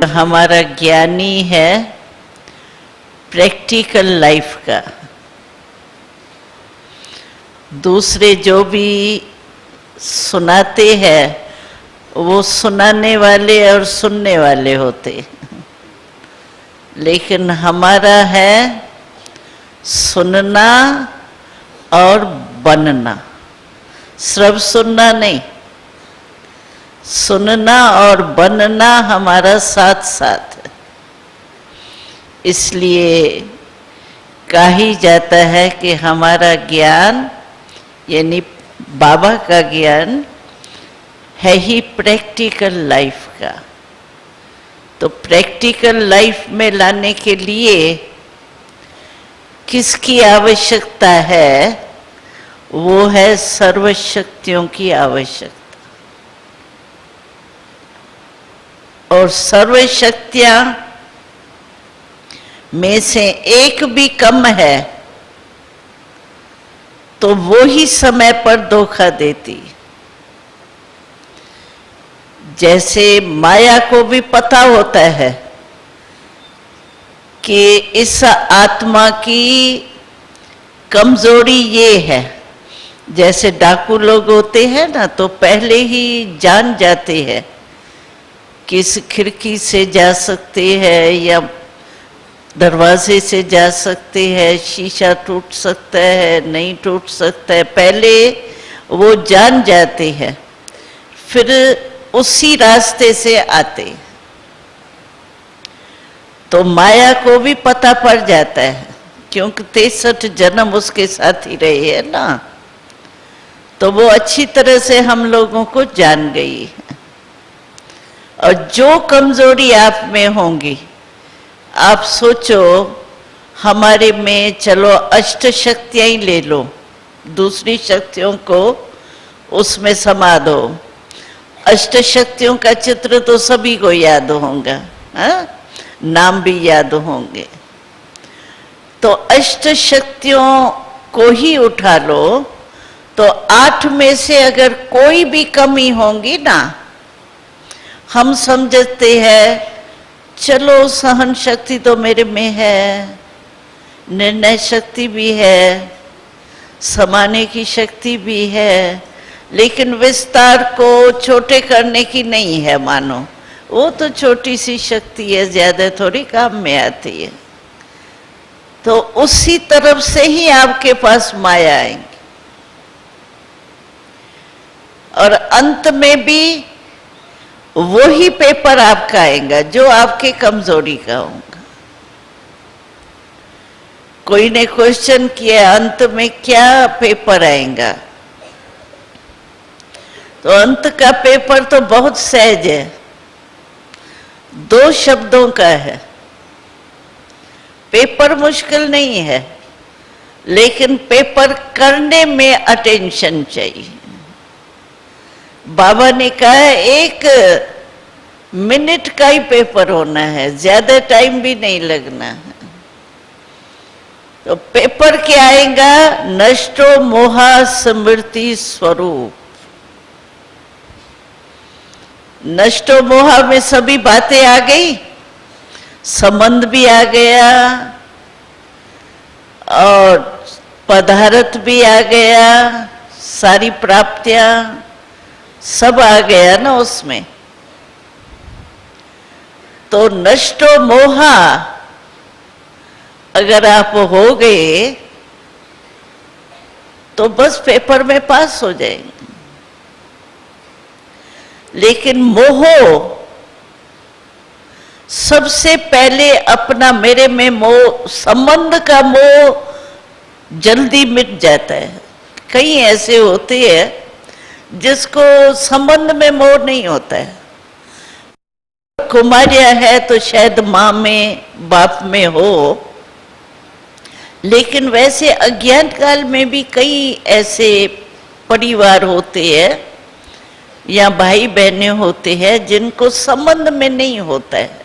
हमारा ज्ञानी है प्रैक्टिकल लाइफ का। दूसरे जो भी सुनाते हैं वो सुनाने वाले और सुनने वाले होते, लेकिन हमारा है सुनना और बनना। सिर्फ सुनना नहीं, सुनना और बनना हमारा साथ साथ है। इसलिए कहा जाता है कि हमारा ज्ञान यानी बाबा का ज्ञान है ही प्रैक्टिकल लाइफ का। तो प्रैक्टिकल लाइफ में लाने के लिए किसकी आवश्यकता है? वो है सर्वशक्तियों की आवश्यकता। और सर्वशक्तियां में से एक भी कम है तो वो ही समय पर धोखा देती। जैसे माया को भी पता होता है कि इस आत्मा की कमजोरी ये है। जैसे डाकू लोग होते हैं ना, तो पहले ही जान जाते हैं कि इस खिड़की से जा सकते हैं या दरवाजे से जा सकते हैं, शीशा टूट सकता है, नहीं टूट सकता है, पहले वो जान जाते हैं, फिर उसी रास्ते से आते। तो माया को भी पता पड़ जाता है, क्योंकि 63 जन्म उसके साथ ही रहे हैं ना, तो वो अच्छी तरह से हम लोगों को जान गई है। और जो कमजोरी आप में होंगी, आप सोचो हमारे में, चलो अष्ट शक्तियां ही ले लो, दूसरी शक्तियों को उसमें समा दो। अष्ट शक्तियों का चित्र तो सभी को याद होगा, हाँ? नाम भी याद होंगे। तो अष्ट शक्तियों को ही उठा लो, तो 8 में से अगर कोई भी कमी होंगी ना, हम समझते हैं चलो सहन शक्ति तो मेरे में है, निर्णय शक्ति भी है, समाने की शक्ति भी है, लेकिन विस्तार को छोटे करने की नहीं है। मानो वो तो छोटी सी शक्ति है, ज्यादा थोड़ी काम में आती है। तो उसी तरफ से ही आपके पास माया आएंगी और अंत में भी वही पेपर आपका आएगा जो आपके कमजोरी का होगा। कोई ने क्वेश्चन किया अंत में क्या पेपर आएगा, तो अंत का पेपर तो बहुत सहज है, 2 शब्दों का है। पेपर मुश्किल नहीं है, लेकिन पेपर करने में अटेंशन चाहिए। बाबा ने कहा 1 मिनट का ही पेपर होना है, ज्यादा टाइम भी नहीं लगना है। तो पेपर क्या आएगा? नष्टो मोहा स्मृति स्वरूप। नष्टो मोहा में सभी बातें आ गई, संबंध भी आ गया और पदार्थ भी आ गया, सारी प्राप्तियां सब आ गया ना उसमें। तो नष्टो मोहा अगर आप हो गए तो बस पेपर में पास हो जाएंगे। लेकिन मोह सबसे पहले अपना, मेरे में मोह, संबंध का मोह जल्दी मिट जाता है। कई ऐसे होते हैं जिसको संबंध में मोह नहीं होता है। कुमारिया है तो शायद माँ में, बाप में हो, लेकिन वैसे अज्ञान काल में भी कई ऐसे परिवार होते हैं या भाई बहनें होते हैं जिनको संबंध में नहीं होता है,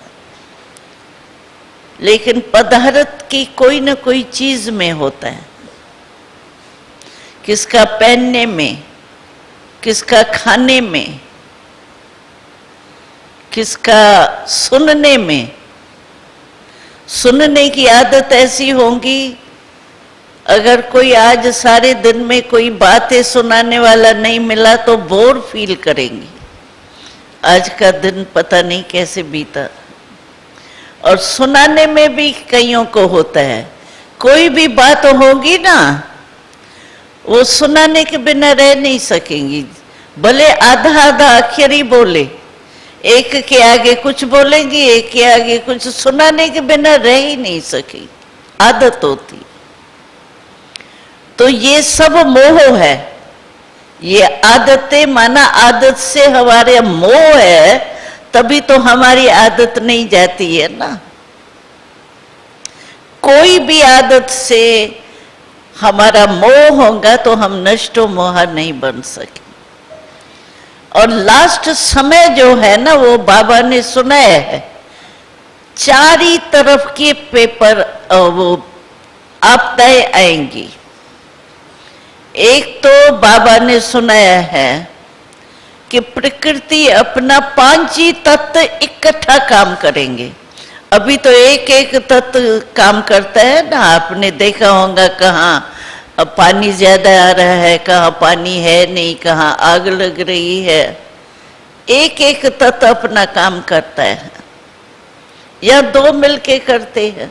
लेकिन पदार्थ की कोई न कोई चीज में होता है। किसका पहनने में, किसका खाने में, किसका सुनने में। सुनने की आदत ऐसी होगी, अगर कोई आज सारे दिन में कोई बातें सुनाने वाला नहीं मिला तो बोर फील करेंगी, आज का दिन पता नहीं कैसे बीता। और सुनाने में भी कईयों को होता है, कोई भी बात होगी ना, वो सुनाने के बिना रह नहीं सकेंगी, भले आधा आधा अक्षर ही बोले, एक के आगे कुछ बोलेंगी, एक के आगे कुछ, सुनाने के बिना रह ही नहीं सकेंगी, आदत होती। तो ये सब मोह है, ये आदतें, माना आदत से हमारे मोह है, तभी तो हमारी आदत नहीं जाती है ना। कोई भी आदत से हमारा मोह होगा तो हम नष्टो मोह नहीं बन सके। और लास्ट समय जो है ना, वो बाबा ने सुनाया है, चारी तरफ के पेपर वो आपदाएं आएंगी। एक तो बाबा ने सुनाया है कि प्रकृति अपना 5 ही तत्व इकट्ठा काम करेंगे। अभी तो एक एक तत्व काम करता है ना, आपने देखा होगा कहाँ पानी ज्यादा आ रहा है, कहाँ पानी है नहीं, कहाँ आग लग रही है। एक एक तत्व अपना काम करता है, या 2 मिलके करते हैं।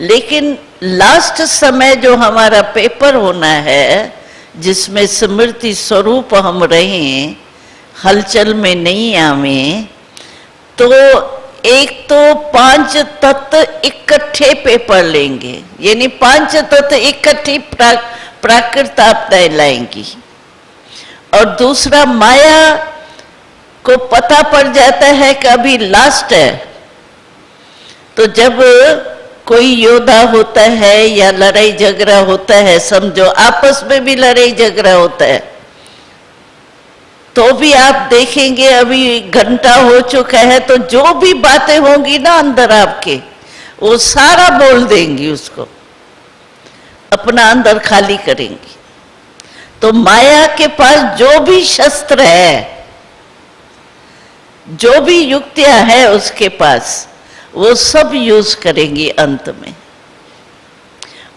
लेकिन लास्ट समय जो हमारा पेपर होना है, जिसमें स्मृति स्वरूप हम रहें, हलचल में नहीं आवे, तो एक तो 5 तत्व इकट्ठे पेपर लेंगे, यानी 5 तत्व इकट्ठी प्राकृत आपदाएं लाएंगी। और दूसरा, माया को पता पड़ जाता है कि अभी लास्ट है, तो जब कोई योद्धा होता है या लड़ाई झगड़ा होता है, समझो आपस में भी लड़ाई झगड़ा होता है, तो भी आप देखेंगे अभी घंटा हो चुका है, तो जो भी बातें होंगी ना अंदर आपके, वो सारा बोल देंगी, उसको अपना अंदर खाली करेंगी। तो माया के पास जो भी शस्त्र है, जो भी युक्तियां है उसके पास, वो सब यूज करेंगी अंत में।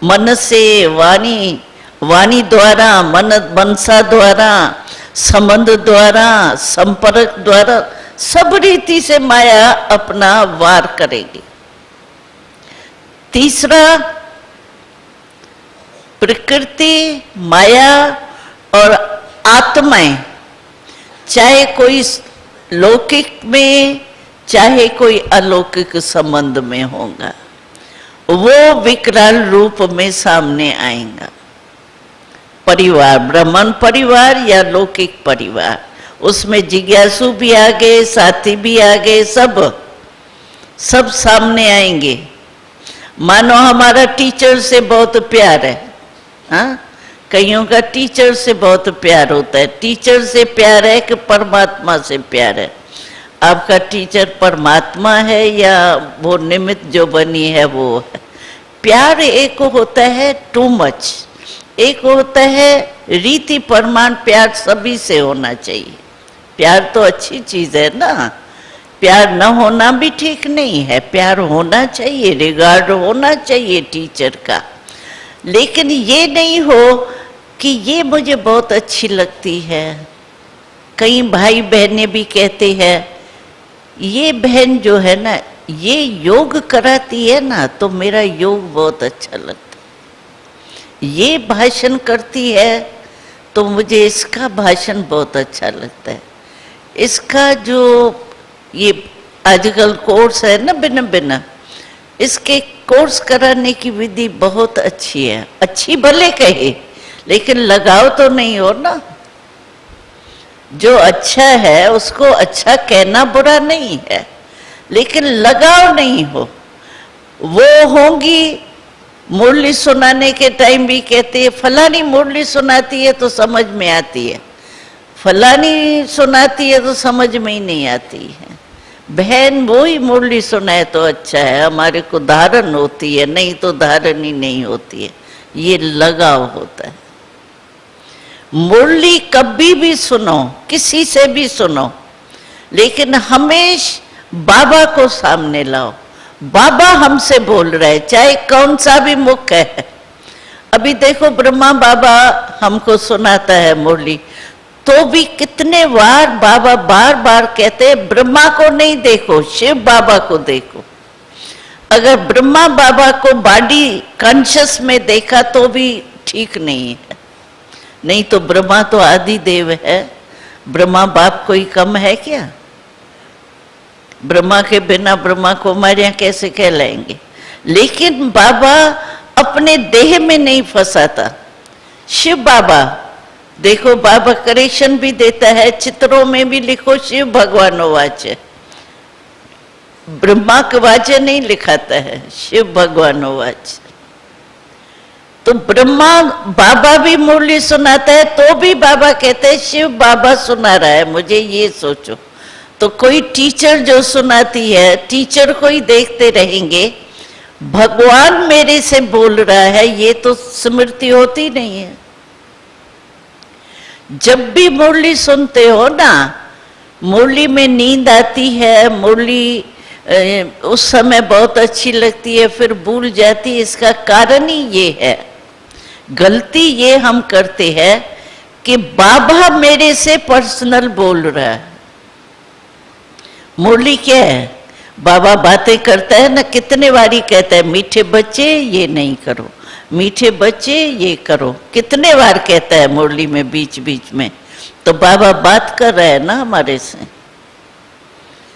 मन से, वाणी द्वारा, मनसा द्वारा, संबंध द्वारा, संपर्क द्वारा, सब रीति से माया अपना वार करेगी। तीसरा, प्रकृति, माया और आत्माएं, चाहे कोई लौकिक में चाहे कोई अलौकिक संबंध में होगा, वो विकराल रूप में सामने आएगा। परिवार, ब्राह्मण परिवार या लौकिक परिवार, उसमें जिज्ञासु भी आ गए, साथी भी आ गए, सब सामने आएंगे। मानो हमारा टीचर से बहुत प्यार है, हाँ, कईयों का टीचर से बहुत प्यार होता है। टीचर से प्यार है कि परमात्मा से प्यार है? आपका टीचर परमात्मा है या वो निमित्त जो बनी है वो है? प्यार एक होता है टू मच, एक होता है रीति प्रमाण। प्यार सभी से होना चाहिए, प्यार तो अच्छी चीज है ना, प्यार न होना भी ठीक नहीं है, प्यार होना चाहिए, रिगार्ड होना चाहिए टीचर का। लेकिन ये नहीं हो कि ये मुझे बहुत अच्छी लगती है। कई भाई बहनें भी कहते हैं ये बहन जो है ना ये योग कराती है ना तो मेरा योग बहुत अच्छा लगता है, ये भाषण करती है तो मुझे इसका भाषण बहुत अच्छा लगता है, इसका जो ये आजकल कोर्स है ना बिना बिना इसके कोर्स कराने की विधि बहुत अच्छी है। अच्छी भले कहे लेकिन लगाव तो नहीं हो ना, जो अच्छा है उसको अच्छा कहना बुरा नहीं है, लेकिन लगाव नहीं हो। वो होंगी मुरली सुनाने के टाइम भी कहते हैं फलानी मुरली सुनाती है तो समझ में आती है, फलानी सुनाती है तो समझ में ही नहीं आती है। बहन वो ही मुरली सुनाए तो अच्छा है, हमारे को धारण होती है, नहीं तो धारण ही नहीं होती है। ये लगाव होता है। मुरली कभी भी सुनो, किसी से भी सुनो, लेकिन हमेशा बाबा को सामने लाओ। बाबा हमसे बोल रहे, चाहे कौन सा भी मुख है। अभी देखो ब्रह्मा बाबा हमको सुनाता है मुरली, तो भी कितने बार बाबा बार बार कहते हैं ब्रह्मा को नहीं देखो, शिव बाबा को देखो। अगर ब्रह्मा बाबा को बॉडी कॉन्शियस में देखा तो भी ठीक नहीं है, नहीं तो ब्रह्मा तो आदि देव है, ब्रह्मा बाप कोई कम है क्या? ब्रह्मा के बिना ब्रह्मा कुमारियां कैसे कहलाएंगे? लेकिन बाबा अपने देह में नहीं फंसाता। शिव बाबा देखो, बाबा करेक्शन भी देता है, चित्रों में भी लिखो शिव भगवान वाच्य, ब्रह्मा के वाच्य नहीं लिखाता है, शिव भगवान वाच्य। तो ब्रह्मा बाबा भी मुरली सुनाता है, तो भी बाबा कहते हैं शिव बाबा सुना रहा है मुझे, ये सोचो। तो कोई टीचर जो सुनाती है, टीचर को ही देखते रहेंगे, भगवान मेरे से बोल रहा है, ये तो स्मृति होती नहीं है। जब भी मुरली सुनते हो ना, मुरली में नींद आती है, मुरली उस समय बहुत अच्छी लगती है, फिर भूल जाती है। इसका कारण ही ये है, गलती ये हम करते हैं कि बाबा मेरे से पर्सनल बोल रहा है। मुरली क्या है? बाबा बातें करता है ना, कितने बारी कहता है मीठे बच्चे ये नहीं करो, मीठे बच्चे ये करो, कितने बार कहता है मुरली में बीच बीच में। तो बाबा बात कर रहा है ना हमारे से।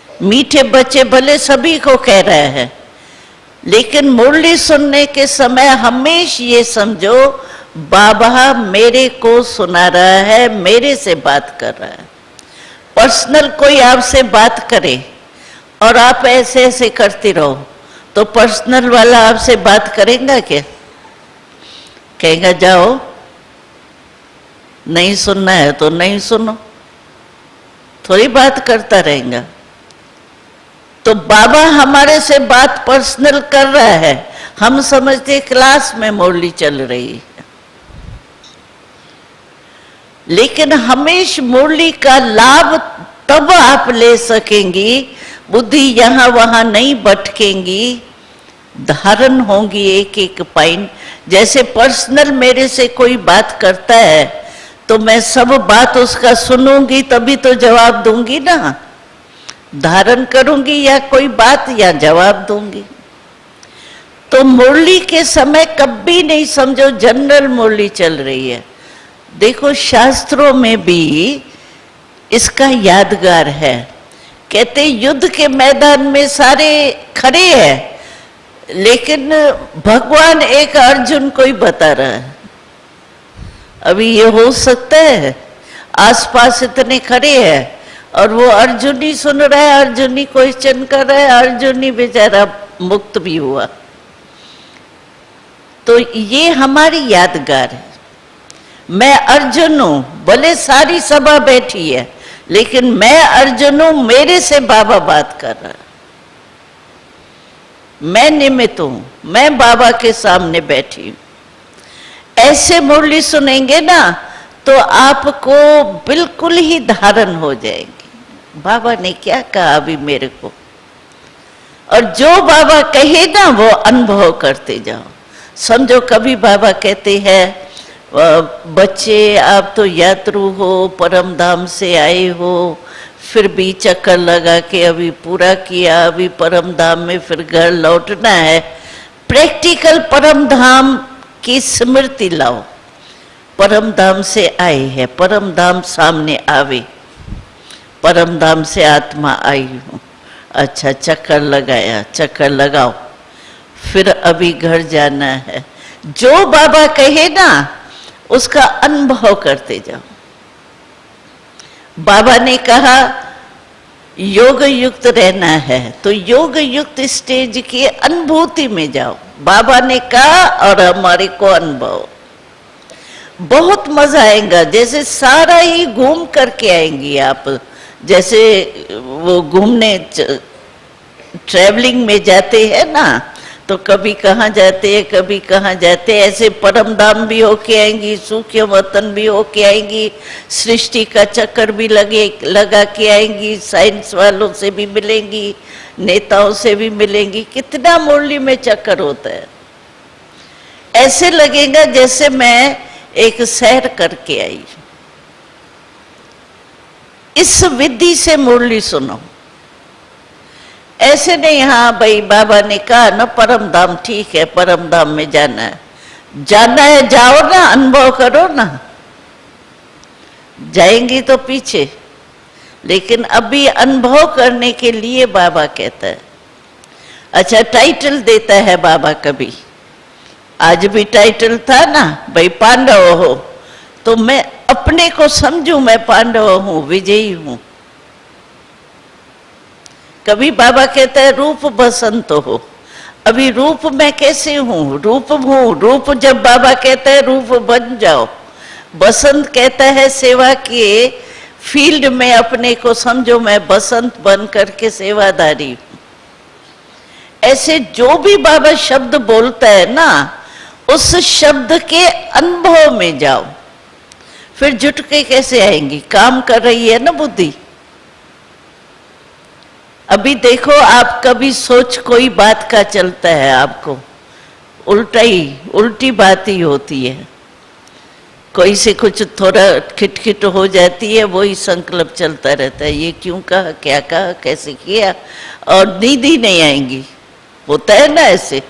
मीठे बच्चे भले सभी को कह रहा है, लेकिन मुरली सुनने के समय हमेशा ये समझो बाबा मेरे को सुना रहा है, मेरे से बात कर रहा है। पर्सनल कोई आपसे बात करे और आप ऐसे ऐसे करते रहो, तो पर्सनल वाला आपसे बात करेगा क्या? कहेगा जाओ, नहीं सुनना है तो नहीं सुनो, थोड़ी बात करता रहेगा। तो बाबा हमारे से बात पर्सनल कर रहा है, हम समझते क्लास में मुरली चल रही है। लेकिन हमेशा मुरली का लाभ तब आप ले सकेंगी, बुद्धि यहाँ वहां नहीं भटकेंगी, धारण होंगी एक एक पॉइंट। जैसे पर्सनल मेरे से कोई बात करता है तो मैं सब बात उसका सुनूंगी, तभी तो जवाब दूंगी ना, धारण करूंगी या कोई बात या जवाब दूंगी। तो मुरली के समय कभी नहीं समझो जनरल मुरली चल रही है। देखो शास्त्रों में भी इसका यादगार है, कहते युद्ध के मैदान में सारे खड़े हैं, लेकिन भगवान एक अर्जुन को ही बता रहा है। अभी ये हो सकता है आसपास इतने खड़े हैं और वो अर्जुन ही सुन रहा है, अर्जुन ही क्वेश्चन कर रहा है, अर्जुन ही बेचारा मुक्त भी हुआ। तो ये हमारी यादगार है। मैं अर्जुन हूं, भले सारी सभा बैठी है, लेकिन मैं अर्जुन हूं, मेरे से बाबा बात कर रहा है। मैं निमित्त हूं, मैं बाबा के सामने बैठी हूं। ऐसे मुरली सुनेंगे ना तो आपको बिल्कुल ही धारण हो जाएंगे, बाबा ने क्या कहा अभी मेरे को। और जो बाबा कहे ना वो अनुभव करते जाओ। समझो कभी बाबा कहते हैं बच्चे आप तो यात्रु हो, परम धाम से आए हो, फिर भी चक्कर लगा के अभी पूरा किया, अभी परम धाम में फिर घर लौटना है। प्रैक्टिकल परम धाम की स्मृति लाओ। परम धाम से आए हैं, परम धाम सामने आवे, परम धाम से आत्मा आई हूं। अच्छा चक्कर लगाया, चक्कर लगाओ, फिर अभी घर जाना है। जो बाबा कहे ना उसका अनुभव करते जाओ। बाबा ने कहा योग युक्त रहना है, तो योग युक्त स्टेज की अनुभूति में जाओ। बाबा ने कहा और हमारे को अनुभव, बहुत मजा आएगा। जैसे सारा ही घूम करके आएंगी आप, जैसे वो घूमने ट्रैवलिंग में जाते हैं ना, तो कभी कहाँ जाते हैं, कभी कहाँ जाते हैं, ऐसे परम धाम भी होके आएंगी, सूक्ष्म वतन भी होके आएंगी, सृष्टि का चक्कर भी लगा के आएंगी, साइंस वालों से भी मिलेंगी, नेताओं से भी मिलेंगी। कितना मुरली में चक्कर होता है। ऐसे लगेगा जैसे मैं एक सैर करके आई। इस विधि से मुरली सुनो, ऐसे नहीं हाँ भाई बाबा ने कहा ना परम धाम, ठीक है परम धाम में जाना है, जाना है जाओ ना, अनुभव करो ना। जाएंगी तो पीछे, लेकिन अभी अनुभव करने के लिए बाबा कहता है। अच्छा, टाइटल देता है बाबा कभी, आज भी टाइटल था ना भाई पांडव हो, तो मैं अपने को समझूं मैं पांडव हूं, विजयी हूं। कभी बाबा कहता है रूप बसंत हो, अभी रूप मैं कैसे हूं, रूप हूं, रूप जब बाबा कहता है रूप बन जाओ। बसंत कहता है सेवा के फील्ड में अपने को समझो मैं बसंत बन करके सेवादारी हूं। ऐसे जो भी बाबा शब्द बोलता है ना, उस शब्द के अनुभव में जाओ, फिर जुट के कैसे आएंगी। काम कर रही है ना बुद्धि। अभी देखो आप कभी सोच कोई बात का चलता है, आपको उल्टी बात ही होती है। कोई से कुछ थोड़ा खिटखिट हो जाती है, वही संकल्प चलता रहता है, ये क्यों कहा, क्या कहा, कैसे किया, और नींद ही नहीं आएंगी। होता है ना ऐसे।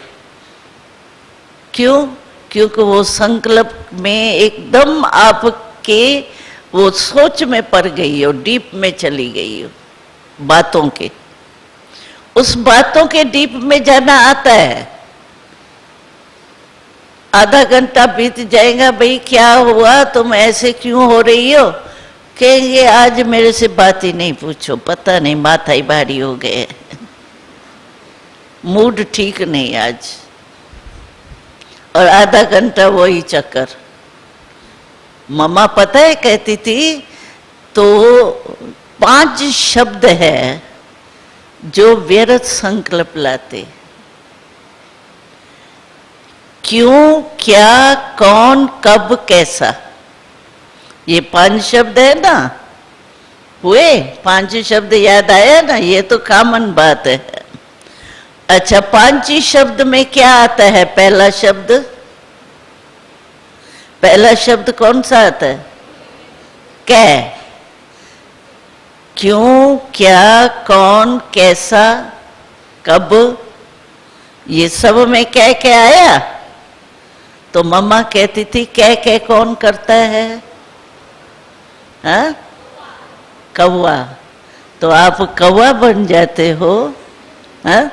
क्यों? क्योंकि वो संकल्प में एकदम आपके वो सोच में पड़ गई हो, डीप में चली गई हो बातों के। उस बातों के डीप में जाना आता है। आधा घंटा बीत जाएगा, भाई क्या हुआ, तुम ऐसे क्यों हो रही हो, कहेंगे आज मेरे से बात ही नहीं पूछो, पता नहीं माथा ही भारी हो गए, मूड ठीक नहीं आज। और आधा घंटा वही चक्कर। मम्मा पता है कहती थी, तो 5 शब्द है जो व्यर्थ संकल्प लाते। क्यों, क्या, कौन, कब, कैसा, ये 5 शब्द है ना। हुए 5 शब्द याद आया ना, ये तो कॉमन बात है। अच्छा, 5 ही शब्द में क्या आता है? पहला शब्द कौन सा आता है? कै। क्यों, क्या, कौन, कैसा, कब, ये सब में क्या क्या आया। तो मम्मा कहती थी क्या कौन करता है? हाँ, कौवा। तो आप कौवा बन जाते हो। हाँ,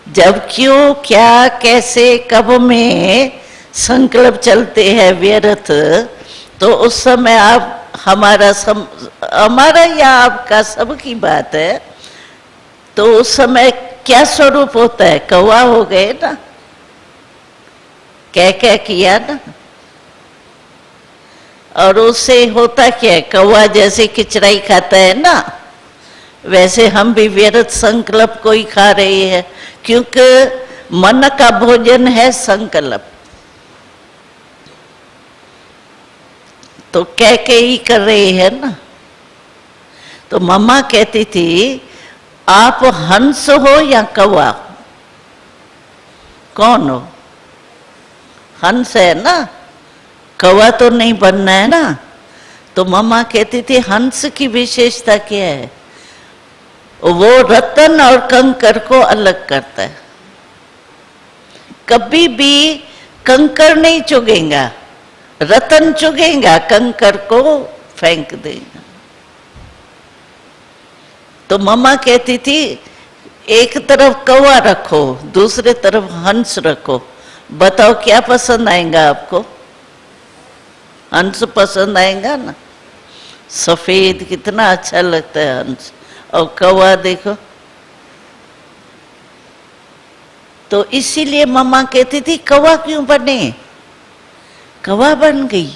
जब क्यों, क्या, कैसे, कब में संकल्प चलते हैं व्यर्थ, तो उस समय आप हमारा या आपका सबकी बात है, तो उस समय क्या स्वरूप होता है? कौवा हो गए ना, क्या किया ना। और उससे होता क्या है? कौवा जैसे किचराई खाता है ना, वैसे हम भी व्यर्थ संकल्प को ही खा रहे हैं, क्योंकि मन का भोजन है संकल्प। तो क्या ही कर रहे हैं ना। तो मम्मा कहती थी आप हंस हो या कौवा, कौन हो? हंस है ना, कौवा तो नहीं बनना है ना। तो मम्मा कहती थी हंस की विशेषता क्या है? वो रतन और कंकर को अलग करता है। कभी भी कंकर नहीं चुगेगा, रतन चुगेगा, कंकर को फेंक देगा। तो मम्मा कहती थी एक तरफ कौवा रखो, दूसरे तरफ हंस रखो, बताओ क्या पसंद आएगा आपको? हंस पसंद आएगा ना, सफेद कितना अच्छा लगता है हंस। और कौवा देखो। तो इसीलिए मम्मा कहती थी कौवा क्यों बने? कौवा बन गई,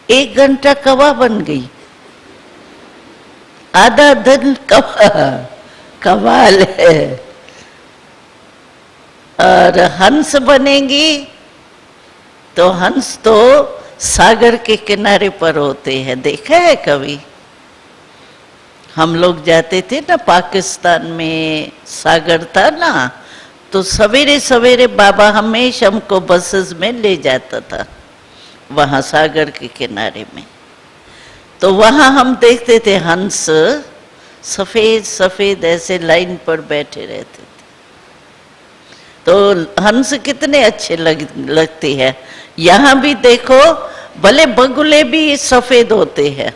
1 घंटा कौवा बन गई, आधा दिन कौवा। कमाल है। और हंस बनेंगी तो हंस तो सागर के किनारे पर होते हैं, देखा है कभी? हम लोग जाते थे ना पाकिस्तान में, सागर था ना, तो सवेरे सवेरे बाबा हमेशा हमको बसेस में ले जाता था वहाँ सागर के किनारे में। तो वहाँ हम देखते थे हंस सफेद सफेद ऐसे लाइन पर बैठे रहते थे। तो हंस कितने अच्छे लगते हैं। यहाँ भी देखो, भले बगुले भी सफेद होते हैं,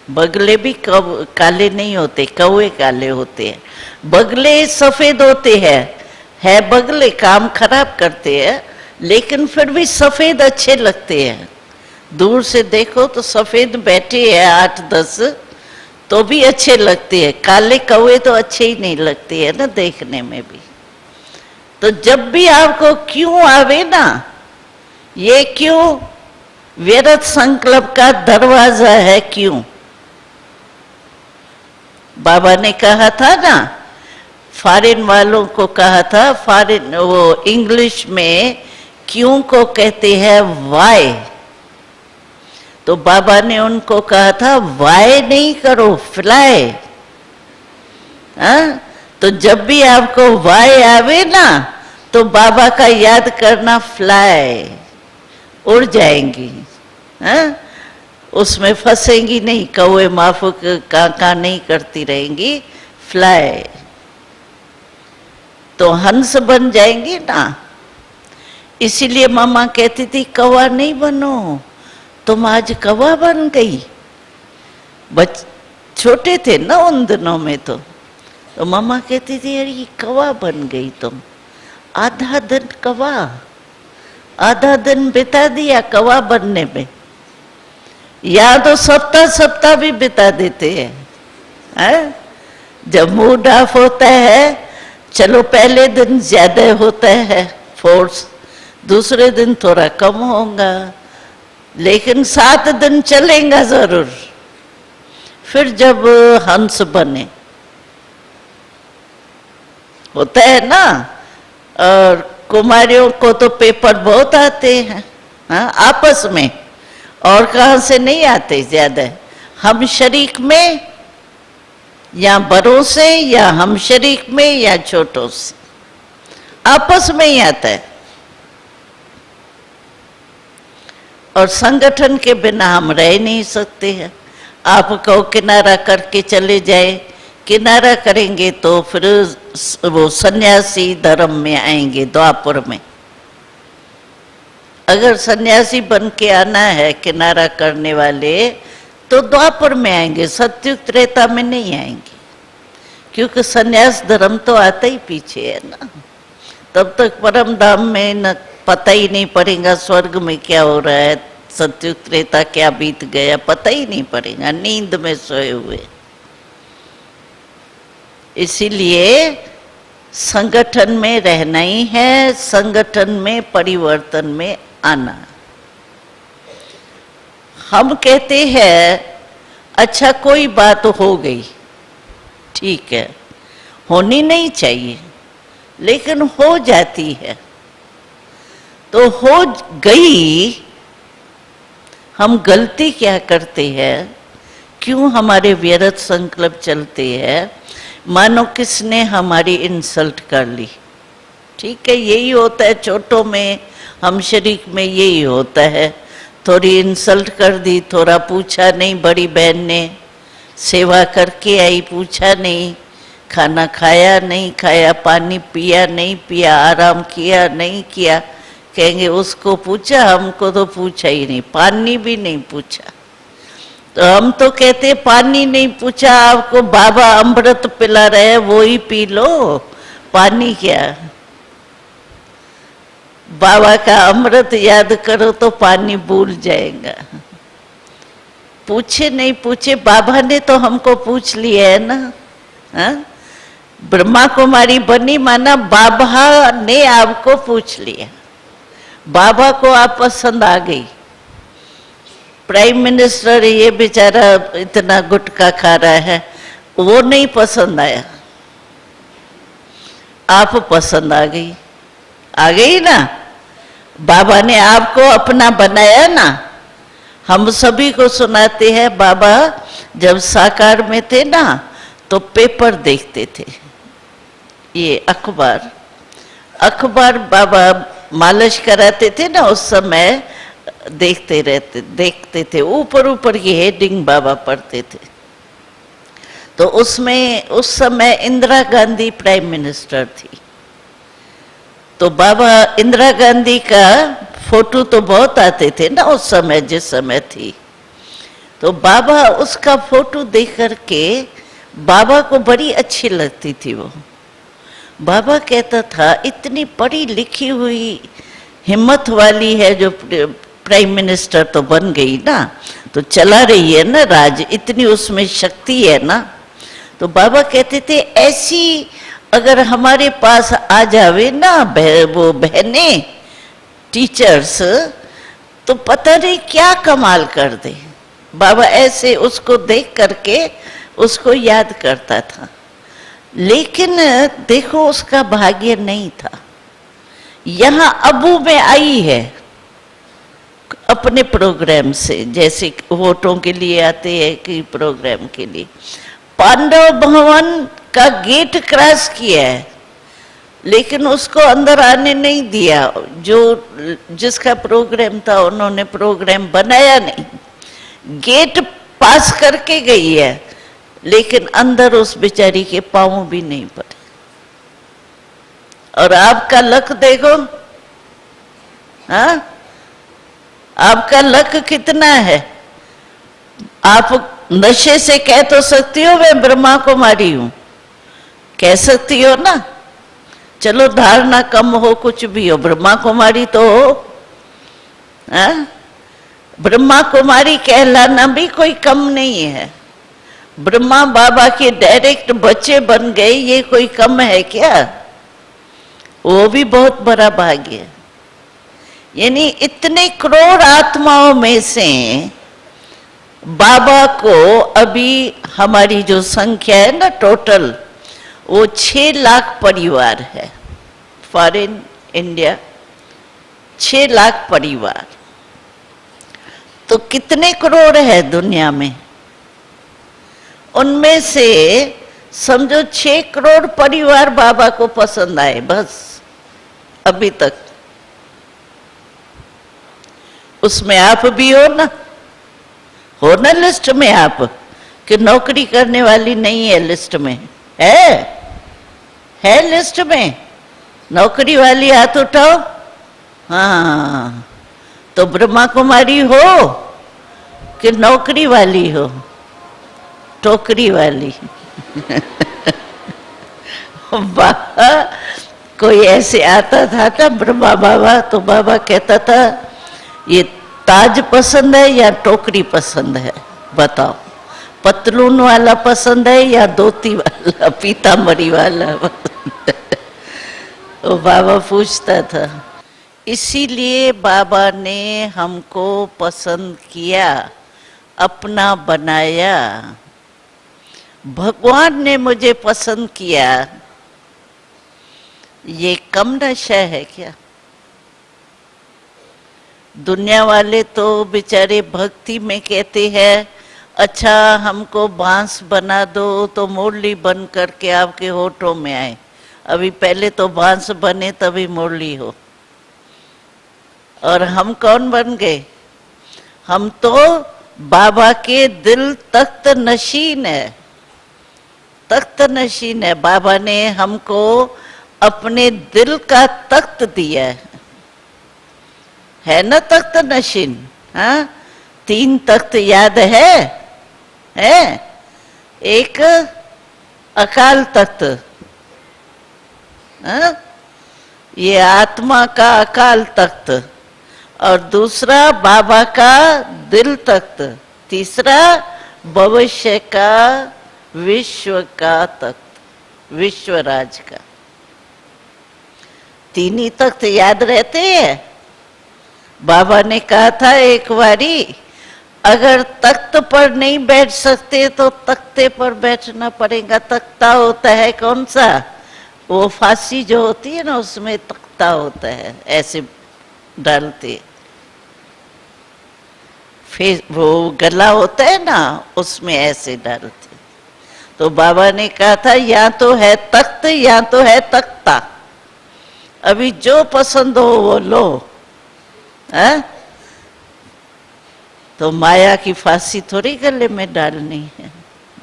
बगले भी काले नहीं होते, कौवे काले होते हैं, बगले सफेद होते हैं। है बगले काम खराब करते हैं, लेकिन फिर भी सफेद अच्छे लगते हैं। दूर से देखो तो सफेद बैठे हैं 8-10 तो भी अच्छे लगते हैं, काले कौवे तो अच्छे ही नहीं लगते हैं ना देखने में भी। तो जब भी आपको क्यों आवे ना, ये क्यों व्यर्थ संकल्प का दरवाजा है। क्यों? बाबा ने कहा था ना, फॉरेन वालों को कहा था, फॉरेन वो इंग्लिश में क्यों को कहते हैं वाई। तो बाबा ने उनको कहा था वाई नहीं करो, फ्लाई। हाँ, तो जब भी आपको वाई आवे ना तो बाबा का याद करना, फ्लाई, उड़ जाएंगी। हाँ, उसमें फंसेंगी नहीं, कौवे माफुक का नहीं करती रहेंगी, फ्लाई। तो हंस बन जाएंगी ना। इसीलिए मामा कहती थी कौवा नहीं बनो, तुम आज कौवा बन गई। छोटे थे ना उन दिनों में, तो मामा कहती थी अरे ये कौवा बन गई तुम। आधा दिन कौवा, आधा दिन बिता दिया कौवा बनने में, या तो सप्ताह भी बिता देते हैं। जब मूड ऑफ होता है, चलो पहले दिन ज्यादा होता है फोर्स, दूसरे दिन थोड़ा कम होगा, लेकिन 7 दिन चलेगा जरूर। फिर जब हंस बने, होता है ना। और कुमारियों को तो पेपर बहुत आते हैं, हाँ, आपस में, और कहाँ से नहीं आते ज्यादा। हम शरीक में या बड़ों से, या हम शरीक में या छोटों से, आपस में ही आता है। और संगठन के बिना हम रह नहीं सकते हैं। आप कहो किनारा करके चले जाए, किनारा करेंगे तो फिर वो सन्यासी धर्म में आएंगे द्वापर में। अगर सन्यासी बन के आना है किनारा करने वाले, तो द्वापर में आएंगे, सत्युग त्रेता में नहीं आएंगे, क्योंकि सन्यास धर्म तो आता ही पीछे है ना। तब तक परम धाम में न पता ही नहीं पड़ेगा स्वर्ग में क्या हो रहा है, सत्युग त्रेता क्या बीत गया, पता ही नहीं पड़ेगा, नींद में सोए हुए। इसीलिए संगठन में रहना ही है, संगठन में परिवर्तन में आना। हम कहते हैं अच्छा कोई बात हो गई, ठीक है, होनी नहीं चाहिए, लेकिन हो जाती है। तो हो गई, हम गलती क्या करते हैं, क्यों हमारे व्यर्थ संकल्प चलते हैं। मानो किसने हमारी इंसल्ट कर ली, ठीक है, यही होता है छोटों में, हम शरीक में यही होता है। थोड़ी इंसल्ट कर दी, थोड़ा पूछा नहीं, बड़ी बहन ने सेवा करके आई, पूछा नहीं, खाना खाया नहीं खाया, पानी पिया नहीं पिया, आराम किया नहीं किया, कहेंगे उसको पूछा, हमको तो पूछा ही नहीं, पानी भी नहीं पूछा। तो हम तो कहते पानी नहीं पूछा, आपको बाबा अमृत पिला रहे, वो ही पी लो, पानी क्या। बाबा का अमृत याद करो तो पानी भूल जाएगा। पूछे नहीं पूछे, बाबा ने तो हमको पूछ लिया है ना। हाँ, ब्रह्मा कुमारी बनी माना बाबा ने आपको पूछ लिया, बाबा को आप पसंद आ गई। प्राइम मिनिस्टर ये बेचारा इतना गुटखा खा रहा है, वो नहीं पसंद आया, आप पसंद आ गई। आ गई ना, बाबा ने आपको अपना बनाया ना। हम सभी को सुनाते हैं, बाबा जब साकार में थे ना तो पेपर देखते थे, ये अखबार बाबा मालिश कराते थे ना, उस समय देखते थे, ऊपर ऊपर की हेडिंग बाबा पढ़ते थे। तो उसमें उस समय इंदिरा गांधी प्राइम मिनिस्टर थी, तो बाबा इंदिरा गांधी का फोटो तो बहुत आते थे ना उस समय, जिस समय थी। तो बाबा उसका फोटो देख करके बाबा को बड़ी अच्छी लगती थी वो। बाबा कहता था इतनी पढ़ी लिखी हुई हिम्मत वाली है जो प्राइम मिनिस्टर तो बन गई ना, तो चला रही है ना राज, इतनी उसमें शक्ति है ना। तो बाबा कहते थे ऐसी अगर हमारे पास आ जावे ना वो बहनें टीचर्स, तो पता नहीं क्या कमाल कर दे। बाबा ऐसे उसको देख करके उसको याद करता था। लेकिन देखो उसका भाग्य नहीं था। यहाँ अबू में आई है अपने प्रोग्राम से, जैसे वोटों के लिए आते हैं कि प्रोग्राम के लिए, पांडव भवन का गेट क्रॉस किया है, लेकिन उसको अंदर आने नहीं दिया। जो जिसका प्रोग्राम था उन्होंने प्रोग्राम बनाया नहीं, गेट पास करके गई है, लेकिन अंदर उस बेचारी के पांव भी नहीं पड़े। और आपका लक देखो, हाँ, आपका लक कितना है। आप नशे से कह तो सकती हो मैं ब्रह्मा कुमारी हूं, कह सकती हो ना, चलो धारणा कम हो कुछ भी हो, ब्रह्मा कुमारी तो हो। हाँ? ब्रह्मा कुमारी कहलाना भी कोई कम नहीं है। ब्रह्मा बाबा के डायरेक्ट बच्चे बन गए, ये कोई कम है क्या? वो भी बहुत बड़ा भाग्य है। यानी इतने करोड़ आत्माओं में से बाबा को अभी हमारी जो संख्या है ना टोटल, वो 6 लाख परिवार है। फॉरेन इंडिया 6 लाख परिवार, तो कितने करोड़ है दुनिया में? उनमें से समझो 6 करोड़ परिवार बाबा को पसंद आए बस अभी तक। उसमें आप भी हो ना लिस्ट में आप, कि नौकरी करने वाली नहीं है लिस्ट में? है लिस्ट में नौकरी वाली? हाथ उठाओ। हाँ, तो ब्रह्मा कुमारी हो कि नौकरी वाली हो? टोकरी वाली। कोई ऐसे आता था ना ब्रह्मा बाबा, तो बाबा कहता था ये ताज पसंद है या टोकरी पसंद है, बताओ, पतलून वाला पसंद है या धोती वाला, पीतांबरी वाला? वो बाबा पूछता था। इसीलिए बाबा ने हमको पसंद किया, अपना बनाया। भगवान ने मुझे पसंद किया, ये कम नशा है क्या? दुनिया वाले तो बेचारे भक्ति में कहते हैं अच्छा हमको बांस बना दो तो मुरली बन करके आपके होठों में आए। अभी पहले तो बांस बने तभी मुरली हो। और हम कौन बन गए? हम तो बाबा के दिल तख्त नशीन है, तख्त नशीन है। बाबा ने हमको अपने दिल का तख्त दिया है ना, तख्त नशीन। हाँ, 3 तख्त याद है? एक अकाल तख्त, हाँ? ये आत्मा का अकाल तख्त, और दूसरा बाबा का दिल तख्त, तीसरा भविष्य का विश्व का तख्त, विश्वराज का। 3 ही तख्त याद रहते हैं। बाबा ने कहा था एक बारी, अगर तख्त पर नहीं बैठ सकते तो तख्ते पर बैठना पड़ेगा। तख्ता होता है कौन सा? वो फांसी जो होती है ना, उसमें तख्ता तख्ता होता है, ऐसे डालते, फिर वो गला होता है ना, उसमें ऐसे डालते। तो बाबा ने कहा था या तो है तख्त या तो है तख्ता, अभी जो पसंद हो वो लो। है? तो माया की फांसी थोड़ी गले में डालनी है,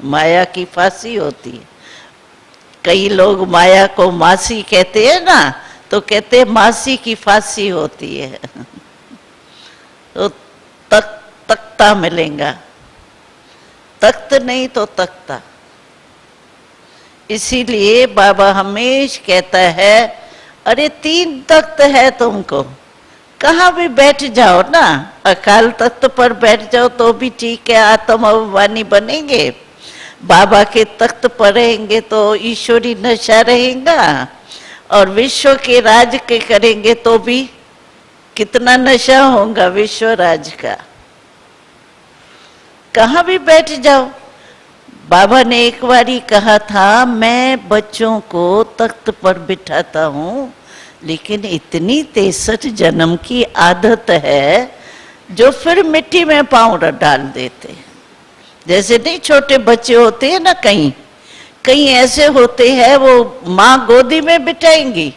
माया की फांसी होती है। कई लोग माया को मासी कहते हैं ना, तो कहते हैं मासी की फांसी होती है। तो तख्ता मिलेगा, तख्त नहीं तो तख्ता। इसीलिए बाबा हमेश कहता है, अरे 3 तख्त है तुमको, कहाँ भी बैठ जाओ ना, अकाल तख्त पर बैठ जाओ तो भी ठीक है, आत्म अभिमानी बनेंगे। बाबा के तख्त पर रहेंगे तो ईश्वरी नशा रहेगा, और विश्व के राज के करेंगे तो भी कितना नशा होगा विश्व राज का। कहाँ भी बैठ जाओ। बाबा ने एक बारी कहा था, मैं बच्चों को तख्त पर बिठाता हूँ, लेकिन इतनी 63 जन्म की आदत है जो फिर मिट्टी में पाँव डाल देते। जैसे नहीं छोटे बच्चे होते हैं ना, कहीं कहीं ऐसे होते हैं, वो माँ गोदी में बिठाएंगी,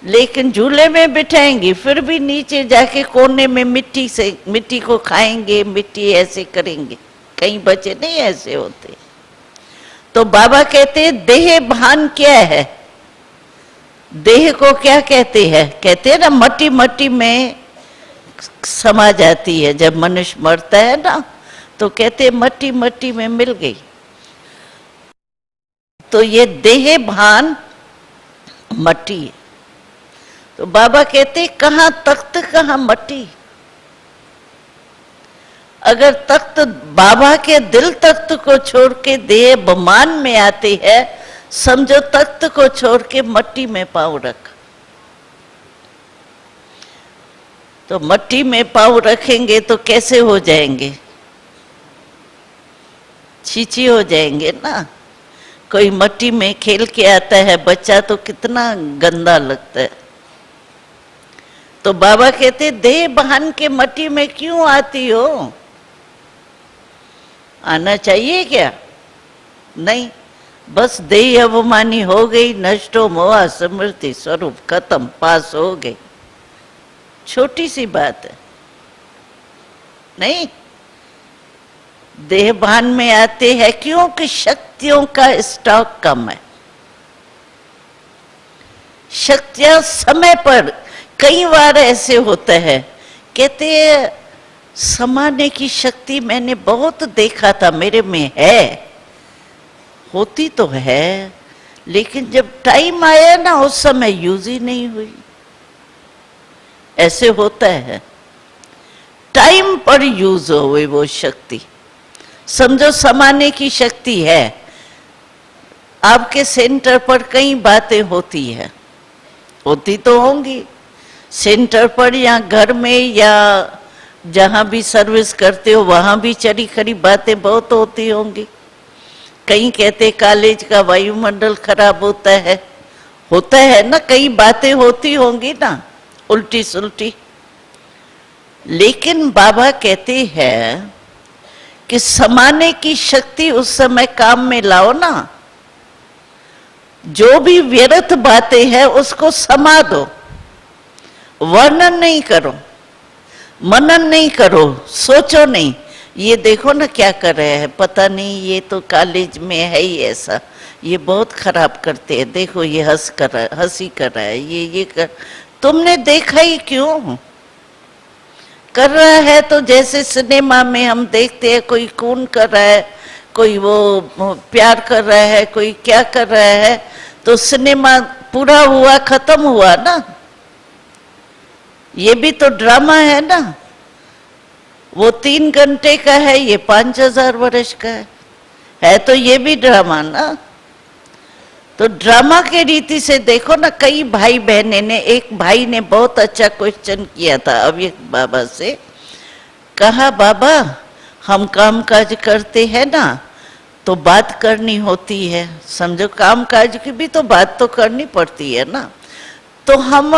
लेकिन झूले में बिठाएंगी, फिर भी नीचे जाके कोने में मिट्टी को खाएंगे, मिट्टी ऐसे करेंगे। कई बच्चे नहीं ऐसे होते। तो बाबा कहते हैं देह भान क्या है, देह को क्या कहते हैं, कहते हैं ना मट्टी मट्टी में समा जाती है। जब मनुष्य मरता है ना, तो कहते हैं मट्टी मट्टी में मिल गई। तो ये देह भान मट्टी है। तो बाबा कहते कहाँ तख्त कहाँ मट्टी। अगर तख्त बाबा के दिल तख्त को छोड़ के देह बमान में आते हैं, समझो तख्त को छोड़ के मट्टी में पाँव रख। तो मट्टी में पाँव रखेंगे तो कैसे हो जाएंगे, छीछी हो जाएंगे ना। कोई मट्टी में खेल के आता है बच्चा तो कितना गंदा लगता है। तो बाबा कहते देह बहान के मट्टी में क्यों आती हो, आना चाहिए क्या? नहीं, बस देह अभिमानी हो गई, नष्टो मोह स्मृति स्वरूप खत्म, पास हो गई। छोटी सी बात है। नहीं, देह भान में आते हैं क्योंकि शक्तियों का स्टॉक कम है। शक्तियां समय पर कई बार ऐसे होता है, कहते हैं समाने की शक्ति मैंने बहुत देखा था, मेरे में है, होती तो है, लेकिन जब टाइम आया ना उस समय यूज ही नहीं हुई। ऐसे होता है, टाइम पर यूज हो वो शक्ति। समझो समाने की शक्ति है, आपके सेंटर पर कई बातें होती है, होती तो होंगी सेंटर पर या घर में या जहां भी सर्विस करते हो वहां भी चढ़ी खड़ी बातें बहुत होती होंगी। कहीं कहते कॉलेज का वायुमंडल खराब होता है ना, कई बातें होती होंगी ना उल्टी सुल्टी। लेकिन बाबा कहते हैं कि समाने की शक्ति उस समय काम में लाओ ना। जो भी व्यर्थ बातें हैं उसको समा दो, वर्णन नहीं करो, मनन नहीं करो, सोचो नहीं, ये देखो ना क्या कर रहे हैं, पता नहीं ये तो कॉलेज में है ही ऐसा, ये बहुत खराब करते हैं, देखो ये हंसी कर रहा है, ये कर। तुमने देखा ही क्यों? कर रहा है तो जैसे सिनेमा में हम देखते हैं, कोई खून कर रहा है, कोई वो प्यार कर रहा है, कोई क्या कर रहा है, तो सिनेमा पूरा हुआ, खत्म हुआ ना। ये भी तो ड्रामा है ना। वो 3 घंटे का है, ये 5000 वर्ष का है तो ये भी ड्रामा ना। तो ड्रामा के रीति से देखो ना। कई भाई बहने ने, एक भाई ने बहुत अच्छा क्वेश्चन किया था अभी बाबा से, कहा बाबा हम काम काज करते हैं ना तो बात करनी होती है, समझो काम काज की भी तो बात तो करनी पड़ती है ना। तो हम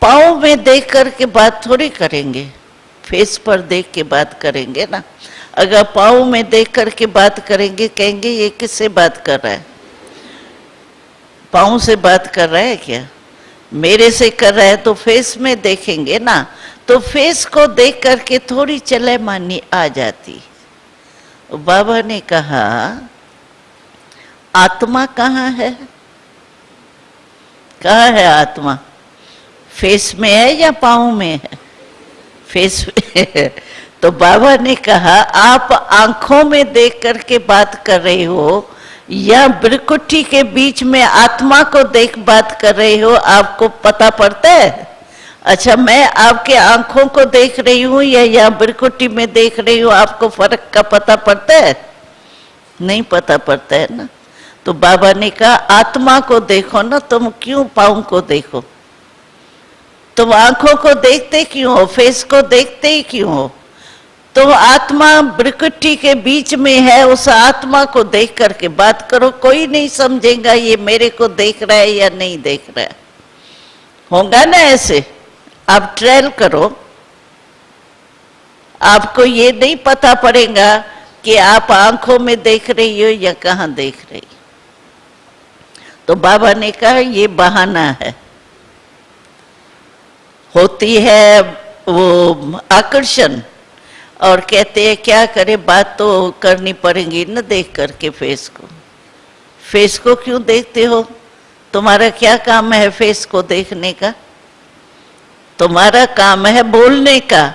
पाँव में देख करके बात थोड़ी करेंगे, फेस पर देख के बात करेंगे ना। अगर पाँव में देख करके बात करेंगे, कहेंगे ये किससे बात कर रहा है, पाँव से बात कर रहा है क्या, मेरे से कर रहा है, तो फेस में देखेंगे ना। तो फेस को देख करके थोड़ी चलेमानी आ जाती। बाबा ने कहा आत्मा कहाँ है, कहाँ है आत्मा, फेस में है या पाँव में है, फेस में। तो बाबा ने कहा आप आंखों में देख करके बात कर रहे हो या बिरकुटी के बीच में आत्मा को देख बात कर रहे हो, आपको पता पड़ता है? अच्छा, मैं आपके आंखों को देख रही हूँ या यहाँ बिरकुटी में देख रही हूँ, आपको फर्क का पता पड़ता है? नहीं पता पड़ता है ना। तो बाबा ने कहा आत्मा को देखो ना, तुम क्यों पाँव को देखो, तुम आंखों को देखते क्यों हो, फेस को देखते ही क्यों हो? तो आत्मा बिरकुटी के बीच में है, उस आत्मा को देख करके बात करो। कोई नहीं समझेगा ये मेरे को देख रहा है या नहीं देख रहा है, होगा ना ऐसे? आप ट्रायल करो, आपको ये नहीं पता पड़ेगा कि आप आंखों में देख रही हो या कहाँ देख रही। तो बाबा ने कहा ये बहाना है, होती है वो आकर्षण, और कहते हैं क्या करे, बात तो करनी पड़ेगी ना देख करके फेस को। फेस को क्यों देखते हो, तुम्हारा क्या काम है फेस को देखने का? तुम्हारा काम है बोलने का।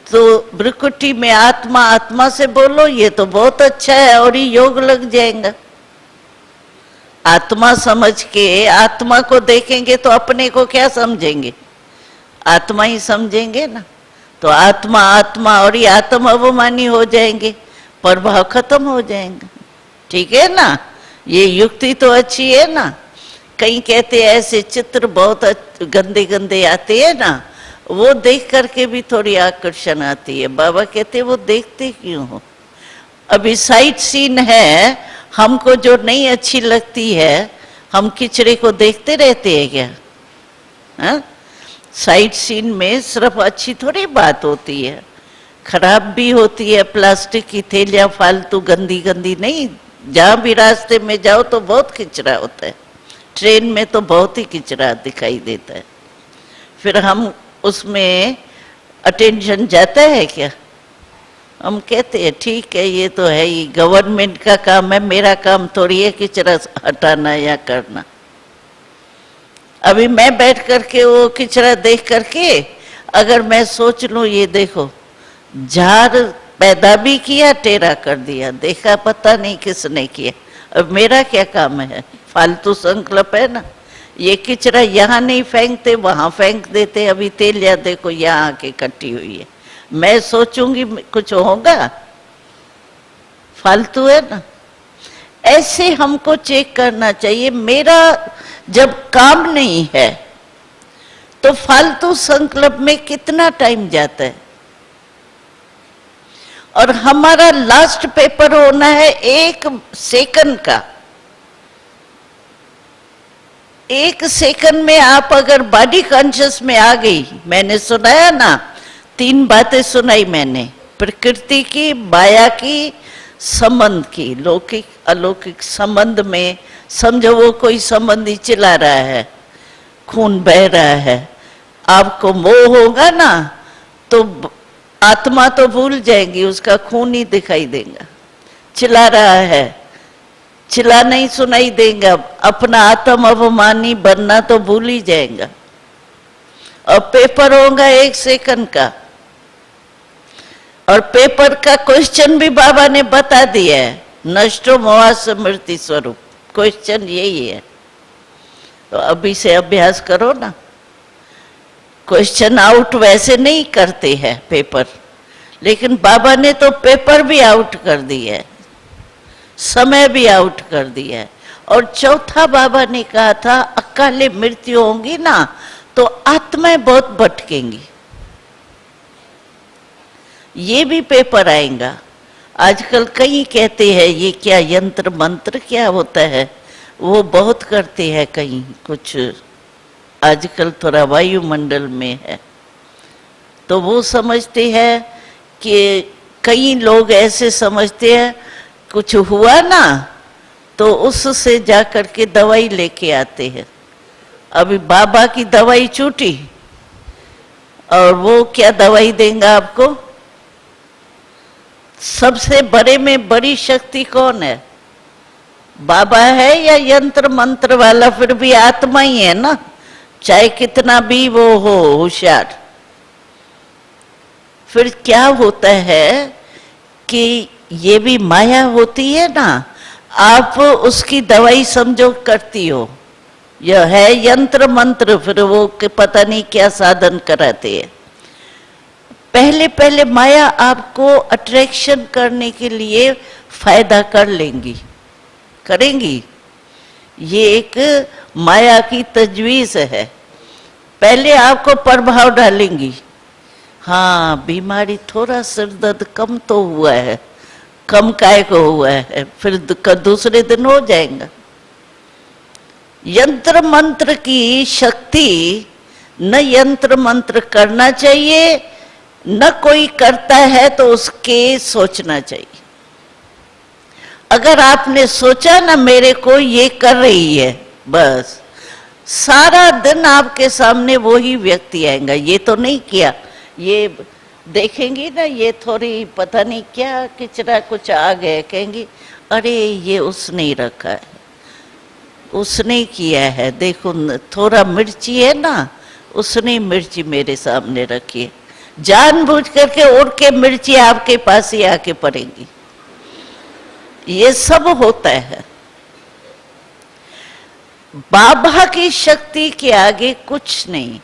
तो बिरकुटी में आत्मा, आत्मा से बोलो, ये तो बहुत अच्छा है और ये योग लग जाएगा। आत्मा समझ के आत्मा को देखेंगे तो अपने को क्या समझेंगे, आत्मा ही समझेंगे ना। तो आत्मा आत्मा और ये आत्म अवमानी हो जाएंगे, प्रभाव खत्म हो जाएंगे। ठीक है ना, ये युक्ति तो अच्छी है ना। कई कहते हैं ऐसे चित्र बहुत गंदे गंदे आते हैं ना, वो देख करके भी थोड़ी आकर्षण आती है। बाबा कहते वो देखते क्यों हो? अभी साइट सीन है, हमको जो नहीं अच्छी लगती है, हम किचरे को देखते रहते हैं क्या? हाँ, साइट सीन में सिर्फ अच्छी थोड़ी बात होती है, खराब भी होती है। प्लास्टिक की थैलियां फालतू गंदी गंदी नहीं, जहां भी रास्ते में जाओ तो बहुत किचरा होता है, ट्रेन में तो बहुत ही किचरा दिखाई देता है। फिर हम उसमें अटेंशन जाता है क्या? हम कहते हैं ठीक है ये तो है ही, गवर्नमेंट का काम है, मेरा काम थोड़ी है किचरा हटाना या करना। अभी मैं बैठ करके वो किचरा देख करके अगर मैं सोच लूं ये देखो झाड़ पैदा भी किया, टेढ़ा कर दिया, देखा पता नहीं किसने किया, अब मेरा क्या काम है? फालतू संकल्प है ना। ये किचरा यहाँ नहीं फेंकते वहां फेंक देते, अभी तेलिया देखो यहाँ आके इकट्ठी हुई है, मैं सोचूंगी कुछ होगा? फालतू है ना। ऐसे हमको चेक करना चाहिए। मेरा जब काम नहीं है तो फालतू संकल्प में कितना टाइम जाता है, और हमारा लास्ट पेपर होना है 1 सेकंड का। 1 सेकंड में आप अगर बॉडी कॉन्शियस में आ गई, मैंने सुनाया ना 3 बातें सुनाई मैंने, प्रकृति की, माया की, संबंध की, लौकिक अलौकिक संबंध में। समझो वो कोई संबंधी चिल्ला रहा है, खून बह रहा है, आपको मोह होगा ना तो आत्मा तो भूल जाएगी, उसका खून ही दिखाई देगा। चिल्ला रहा है, चिल्ला नहीं सुनाई देगा, अपना आत्म अभिमानी बनना तो भूल ही जाएगा। और पेपर होगा 1 सेकंड का, और पेपर का क्वेश्चन भी बाबा ने बता दिया है, नष्टो मोहा स्मृति स्वरूप, क्वेश्चन यही है। तो अभी से अभ्यास करो ना। क्वेश्चन आउट वैसे नहीं करते हैं पेपर, लेकिन बाबा ने तो पेपर भी आउट कर दिया है, समय भी आउट कर दिया है। और चौथा बाबा ने कहा था अकाले मृत्यु होंगी ना तो आत्माएं बहुत भटकेंगी, ये भी पेपर आएगा। आजकल कई कहते हैं ये क्या यंत्र मंत्र क्या होता है, वो बहुत करते हैं कहीं कुछ आजकल थोड़ा वायुमंडल में है। तो वो समझते हैं कि कई लोग ऐसे समझते हैं कुछ हुआ ना तो उससे जाकर के दवाई लेके आते हैं। अभी बाबा की दवाई छूटी और वो क्या दवाई देंगे आपको? सबसे बड़े में बड़ी शक्ति कौन है? बाबा है या यंत्र मंत्र वाला? फिर भी आत्मा ही है ना, चाहे कितना भी वो हो होशियार। फिर क्या होता है कि ये भी माया होती है ना, आप उसकी दवाई समझो करती हो, यह है यंत्र मंत्र, फिर वो के पता नहीं क्या साधन कराते हैं। पहले पहले माया आपको अट्रैक्शन करने के लिए फायदा कर लेंगी, करेंगी। ये एक माया की तजवीज है। पहले आपको प्रभाव डालेंगी, हाँ बीमारी थोड़ा सिर दर्द कम तो हुआ है, कम काय को हुआ है, फिर दूसरे दिन हो जाएगा। यंत्र मंत्र की शक्ति, न यंत्र मंत्र करना चाहिए, न कोई करता है तो उसके सोचना चाहिए। अगर आपने सोचा ना मेरे को ये कर रही है, बस सारा दिन आपके सामने वो ही व्यक्ति आएगा। ये तो नहीं किया, ये देखेंगी ना, ये थोड़ी पता नहीं क्या किचरा कुछ आ गया, कहेंगी अरे ये उसने ही रखा है, उसने किया है, देखो थोड़ा मिर्ची है ना, उसने मिर्ची मेरे सामने रखी है। जानबूझ करके उड़ के मिर्ची आपके पास ही आके पड़ेगी। ये सब होता है। बाबा की शक्ति के आगे कुछ नहीं।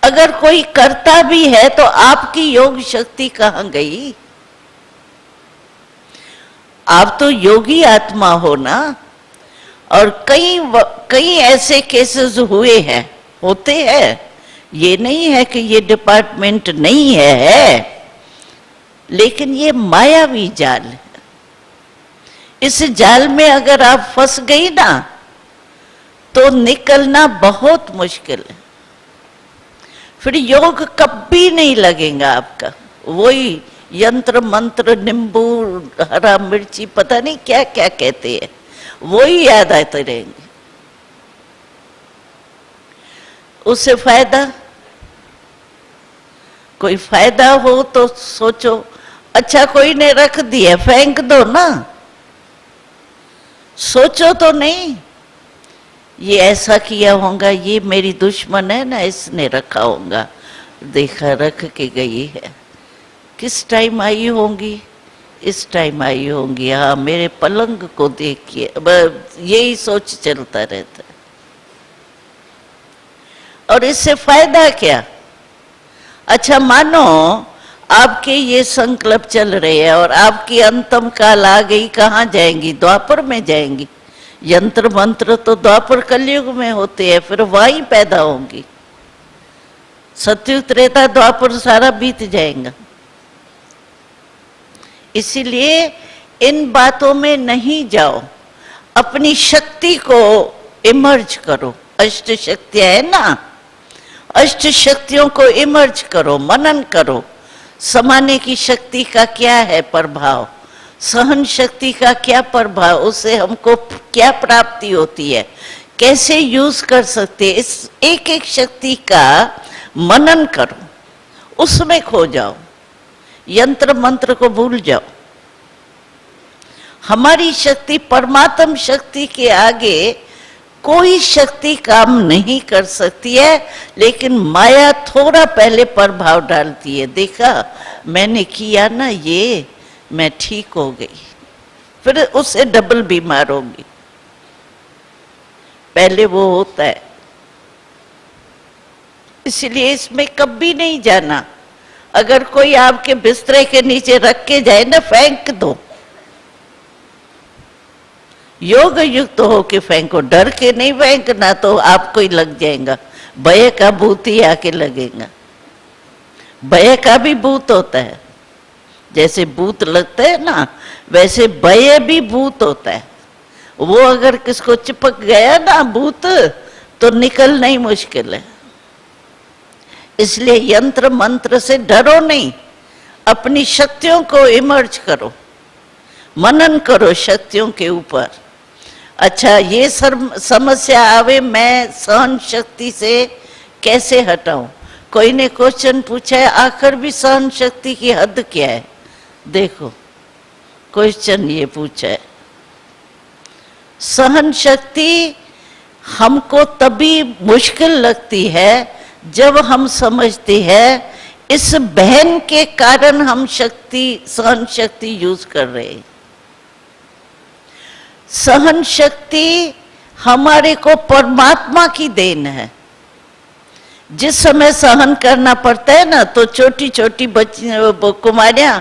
अगर कोई करता भी है तो आपकी योग शक्ति कहां गई? आप तो योगी आत्मा हो ना। और कई ऐसे केसेस हुए हैं, होते हैं, ये नहीं है कि ये डिपार्टमेंट नहीं है, लेकिन ये मायावी जाल है। इस जाल में अगर आप फंस गई ना तो निकलना बहुत मुश्किल है। फिर योग कभी नहीं लगेगा आपका। वही यंत्र मंत्र, नींबू, हरा मिर्ची, पता नहीं क्या क्या कहते हैं, वही याद आते रहेंगे। उससे फायदा, कोई फायदा हो तो सोचो, अच्छा कोई ने रख दिया फेंक दो ना, सोचो तो नहीं ये ऐसा किया होगा, ये मेरी दुश्मन है ना, इसने रखा होगा, देखा रख के गई है, किस टाइम आई होंगी, इस टाइम आई होंगी, हाँ मेरे पलंग को देखिए, यही सोच चलता रहता है। और इससे फायदा क्या? अच्छा मानो आपके ये संकल्प चल रहे हैं और आपकी अंतम काल आ गई, कहाँ जाएंगी? द्वापर में जाएंगी। यंत्र मंत्र तो द्वापर कलयुग में होते हैं, फिर वही पैदा होंगी। सतयुग त्रेता द्वापर सारा बीत जाएगा। इसीलिए इन बातों में नहीं जाओ, अपनी शक्ति को इमर्ज करो। अष्ट शक्तियां है ना, अष्ट शक्तियों को इमर्ज करो, मनन करो। समाने की शक्ति का क्या है प्रभाव, सहन शक्ति का क्या प्रभाव, उससे हमको क्या प्राप्ति होती है, कैसे यूज कर सकते, इस एक एक शक्ति का मनन करो, उसमें खो जाओ, यंत्र मंत्र को भूल जाओ। हमारी शक्ति परमात्म शक्ति के आगे कोई शक्ति काम नहीं कर सकती है, लेकिन माया थोड़ा पहले प्रभाव डालती है। देखा मैंने किया ना ये, मैं ठीक हो गई, फिर उससे डबल बीमार होगी। पहले वो होता है। इसलिए इसमें कभी नहीं जाना। अगर कोई आपके बिस्तरे के नीचे रख के जाए ना, फेंक दो, योग युक्त हो के फेंको, डर के नहीं फेंकना, तो आपको ही लग जाएगा। भय का भूत ही आके लगेगा। भय का भी भूत होता है, जैसे भूत लगता है ना, वैसे भय भी भूत होता है। वो अगर किसको चिपक गया ना भूत, तो निकलना ही मुश्किल है। इसलिए यंत्र मंत्र से डरो नहीं, अपनी शक्तियों को इमर्ज करो, मनन करो शक्तियों के ऊपर। अच्छा, ये समस्या आवे, मैं सहन शक्ति से कैसे हटाऊं? कोई ने क्वेश्चन पूछा है, आखिर भी सहन शक्ति की हद क्या है? देखो, क्वेश्चन ये पूछा है। सहन शक्ति हमको तभी मुश्किल लगती है जब हम समझते हैं इस बहन के कारण हम सहन शक्ति यूज कर रहे हैं। सहन शक्ति हमारे को परमात्मा की देन है। जिस समय सहन करना पड़ता है ना, तो छोटी छोटी बच्ची कुमारियां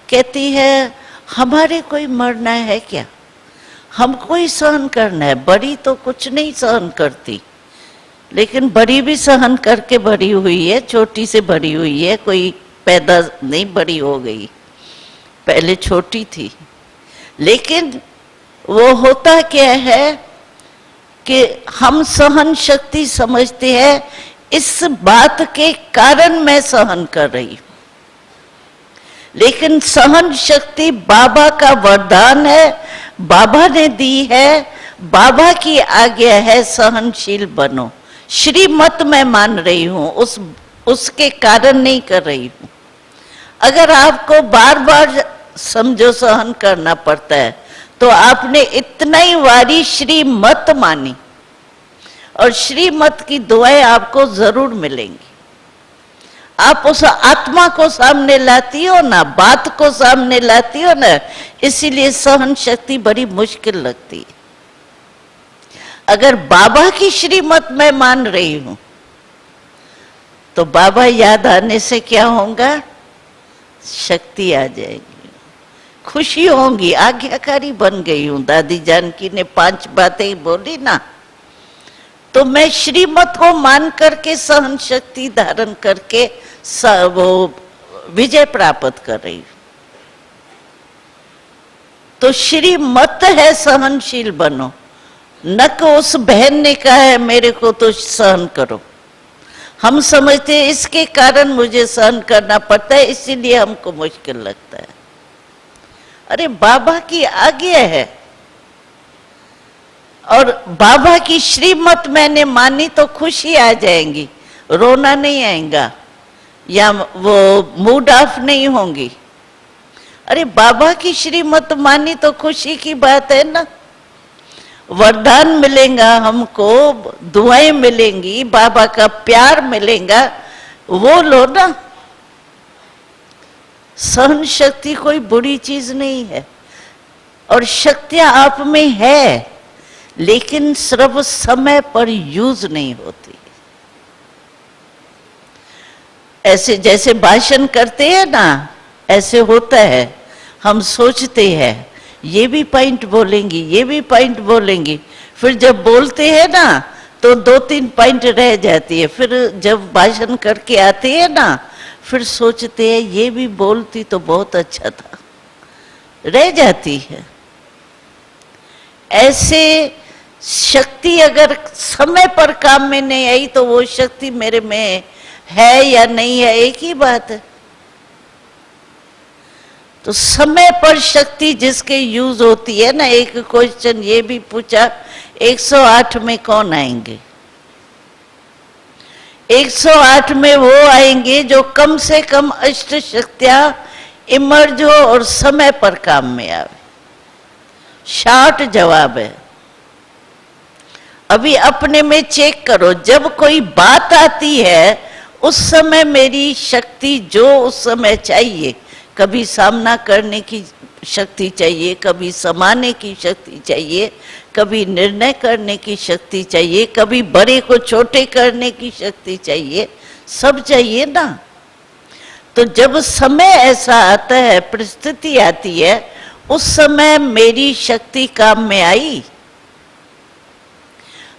कहती है हमारे कोई मरना है क्या, हमको ही सहन करना है। बड़ी तो कुछ नहीं सहन करती, लेकिन बड़ी भी सहन करके बड़ी हुई है, छोटी से बड़ी हुई है, कोई पैदा नहीं बड़ी हो गई, पहले छोटी थी। लेकिन वो होता क्या है कि हम सहन शक्ति समझते हैं इस बात के कारण मैं सहन कर रही हूं, लेकिन सहन शक्ति बाबा का वरदान है, बाबा ने दी है, बाबा की आज्ञा है सहनशील बनो। श्रीमत मैं मान रही हूं, उसके कारण नहीं कर रही हूं। अगर आपको बार बार समझो सहन करना पड़ता है, तो आपने इतना ही वारी श्रीमत मानी, और श्रीमत की दुआएं आपको जरूर मिलेंगी। आप उस आत्मा को सामने लाती हो ना, बात को सामने लाती हो ना, इसीलिए सहन शक्ति बड़ी मुश्किल लगती है। अगर बाबा की श्रीमत मैं मान रही हूं, तो बाबा याद आने से क्या होगा? शक्ति आ जाएगी, खुशी होंगी, आज्ञाकारी बन गई हूं। दादी जानकी ने 5 बातें बोली ना, तो मैं श्रीमत को मान करके सहन शक्ति धारण करके वो विजय प्राप्त कर रही हूं। तो श्रीमत है सहनशील बनो, न कि उस बहन ने कहा है मेरे को तो सहन करो। हम समझते हैं इसके कारण मुझे सहन करना पड़ता है, इसीलिए हमको मुश्किल लगता है। अरे बाबा की आज्ञा है, और बाबा की श्रीमत मैंने मानी तो खुशी आ जाएंगी, रोना नहीं आएगा, या वो मूड ऑफ नहीं होंगी। अरे बाबा की श्रीमत मानी तो खुशी की बात है ना। वरदान मिलेगा हमको, दुआएं मिलेंगी, बाबा का प्यार मिलेगा, वो लो ना। सहन शक्ति कोई बुरी चीज नहीं है, और शक्तियां आप में है, लेकिन सिर्फ समय पर यूज नहीं होती। ऐसे जैसे भाषण करते हैं ना, ऐसे होता है, हम सोचते हैं ये भी पॉइंट बोलेंगी, ये भी पॉइंट बोलेंगी, फिर जब बोलते हैं ना तो 2-3 पॉइंट रह जाती है। फिर जब भाषण करके आते हैं ना, फिर सोचते हैं ये भी बोलती तो बहुत अच्छा था, रह जाती है। ऐसे शक्ति अगर समय पर काम में नहीं आई तो वो शक्ति मेरे में है या नहीं है, एक ही बात है। तो समय पर शक्ति जिसके यूज होती है ना, एक क्वेश्चन ये भी पूछा 108 में कौन आएंगे? 108 में वो आएंगे जो कम से कम अष्ट शक्तियां इमर्ज हो और समय पर काम में आवे। शॉर्ट जवाब है। अभी अपने में चेक करो, जब कोई बात आती है उस समय मेरी शक्ति जो उस समय चाहिए, कभी सामना करने की शक्ति चाहिए, कभी समाने की शक्ति चाहिए, कभी निर्णय करने की शक्ति चाहिए, कभी बड़े को छोटे करने की शक्ति चाहिए, सब चाहिए ना। तो जब समय ऐसा आता है, परिस्थिति आती है, उस समय मेरी शक्ति काम में आई।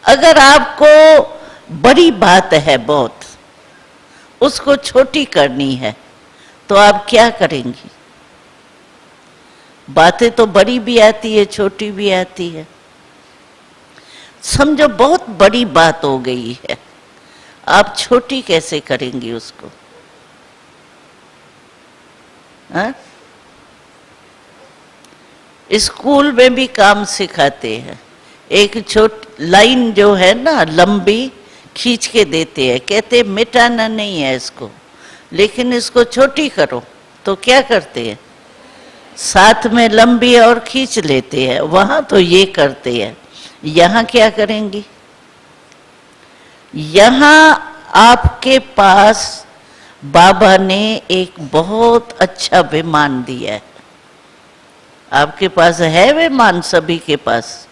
अगर आपको बड़ी बात है बहुत, उसको छोटी करनी है, तो आप क्या करेंगी? बातें तो बड़ी भी आती है, छोटी भी आती है। समझो बहुत बड़ी बात हो गई है, आप छोटी कैसे करेंगी उसको? हाँ? स्कूल में भी काम सिखाते हैं, एक लाइन जो है ना लंबी खींच के देते हैं, कहते मिटाना नहीं है इसको, लेकिन इसको छोटी करो। तो क्या करते हैं, साथ में लंबी और खींच लेते हैं। वहां तो ये करते हैं, यहां क्या करेंगी? यहां आपके पास बाबा ने एक बहुत अच्छा विमान दिया है। आपके पास है विमान? सभी के पास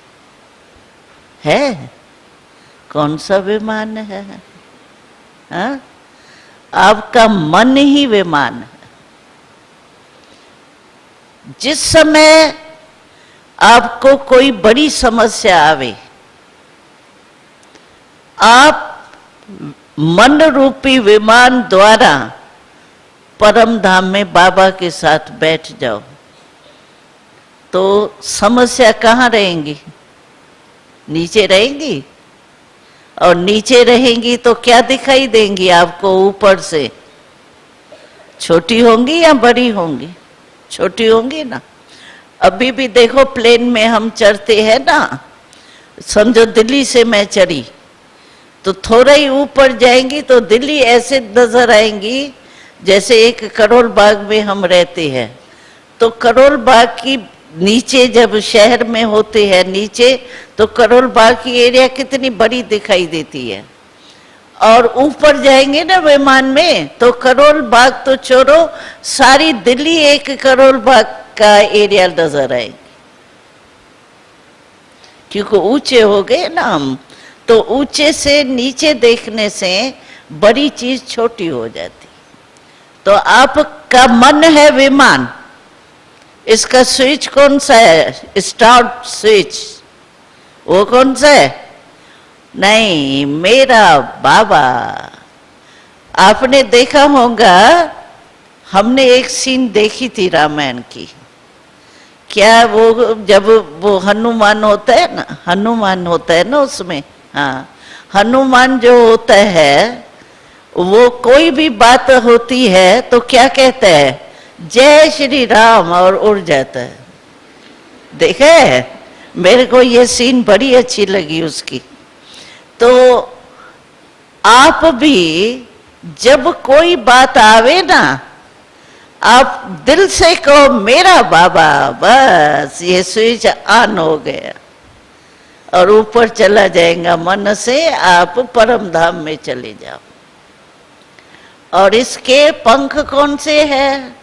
है। कौन सा विमान है? हा? आपका मन ही विमान है। जिस समय आपको कोई बड़ी समस्या आवे, आप मन रूपी विमान द्वारा परम धाम में बाबा के साथ बैठ जाओ, तो समस्या कहाँ रहेंगी? नीचे रहेंगी। और नीचे रहेंगी तो क्या दिखाई देंगी आपको ऊपर से? छोटी होंगी या बड़ी होंगी? छोटी होंगी ना। अभी भी देखो प्लेन में हम चढ़ते हैं ना, समझो दिल्ली से मैं चढ़ी, तो थोड़ा ही ऊपर जाएंगी तो दिल्ली ऐसे नजर आएंगी जैसे एक करोल बाग में हम रहते हैं। तो करोल बाग की नीचे जब शहर में होते हैं नीचे, तो करोल बाग की एरिया कितनी बड़ी दिखाई देती है। और ऊपर जाएंगे ना विमान में, तो करोल बाग तो छोड़ो, सारी दिल्ली एक करोल बाग का एरिया नजर आएगी, क्योंकि ऊंचे हो गए ना हम। तो ऊंचे से नीचे देखने से बड़ी चीज छोटी हो जाती। तो आपका मन है विमान, इसका स्विच कौन सा है? स्टार्ट स्विच, वो कौन सा है? नहीं, मेरा बाबा। आपने देखा होगा, हमने एक सीन देखी थी रामायण की। क्या वो जब वो हनुमान होता है ना, हनुमान होता है ना उसमें, हाँ, हनुमान जो होता है वो कोई भी बात होती है तो क्या कहता है? जय श्री राम, और उड़ जाता है। देखा है? मेरे को ये सीन बड़ी अच्छी लगी उसकी। तो आप भी जब कोई बात आवे ना, आप दिल से कहो मेरा बाबा, बस ये स्विच ऑन हो गया और ऊपर चला जाएगा मन से, आप परम धाम में चले जाओ। और इसके पंख कौन से हैं?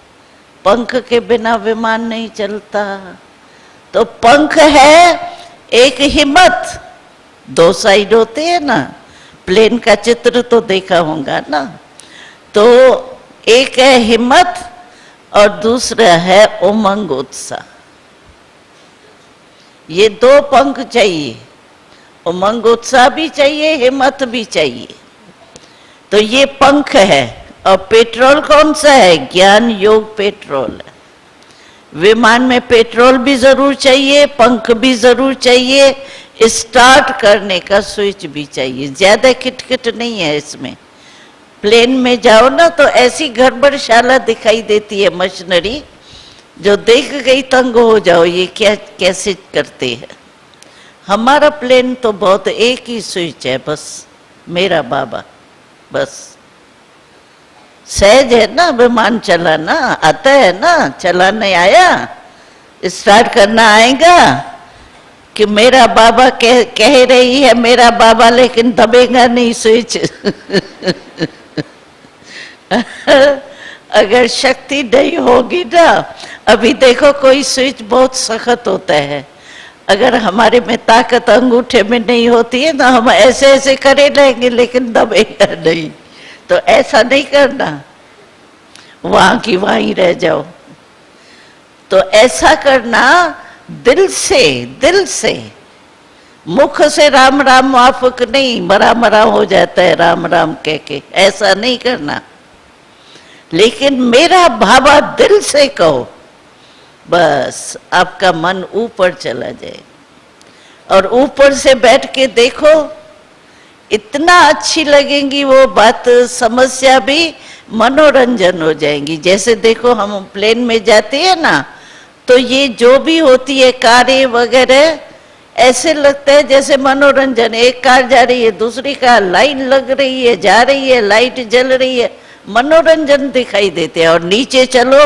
पंख के बिना विमान नहीं चलता। तो पंख है एक हिम्मत, दो साइड होते हैं ना, प्लेन का चित्र तो देखा होगा ना। तो एक है हिम्मत और दूसरा है उमंग उत्साह। ये दो पंख चाहिए, उमंग उत्साह भी चाहिए, हिम्मत भी चाहिए। तो ये पंख है। और पेट्रोल कौन सा है? ज्ञान योग पेट्रोल है। विमान में पेट्रोल भी जरूर चाहिए, पंख भी जरूर चाहिए, स्टार्ट करने का स्विच भी चाहिए। ज्यादा किटकिट नहीं है इसमें। प्लेन में जाओ ना तो ऐसी गड़बड़शाला दिखाई देती है मशीनरी, जो देख गई तंग हो जाओ, ये क्या कैसे करते हैं। हमारा प्लेन तो बहुत एक ही स्विच है, बस मेरा बाबा, बस। सहज है ना विमान चलाना, आता है ना चलाने? आया? स्टार्ट करना आएगा? कि मेरा बाबा कह रही है मेरा बाबा, लेकिन दबेगा नहीं स्विच। अगर शक्ति नहीं होगी ना, अभी देखो कोई स्विच बहुत सख्त होता है, अगर हमारे में ताकत अंगूठे में नहीं होती है ना, हम ऐसे ऐसे करे रहेंगे लेकिन दबेगा नहीं। तो ऐसा नहीं करना, वहां की वहीं रह जाओ। तो ऐसा करना दिल से, मुख से राम राम माफक नहीं, मरा मरा हो जाता है राम राम कह के, ऐसा नहीं करना। लेकिन मेरा बाबा दिल से कहो, बस आपका मन ऊपर चला जाए। और ऊपर से बैठ के देखो, इतना अच्छी लगेंगी वो बात, समस्या भी मनोरंजन हो जाएंगी। जैसे देखो हम प्लेन में जाते हैं ना, तो ये जो भी होती है कारें वगैरह, ऐसे लगता है जैसे मनोरंजन। एक कार जा रही है, दूसरी कार, लाइन लग रही है, जा रही है, लाइट जल रही है, मनोरंजन दिखाई देते हैं। और नीचे चलो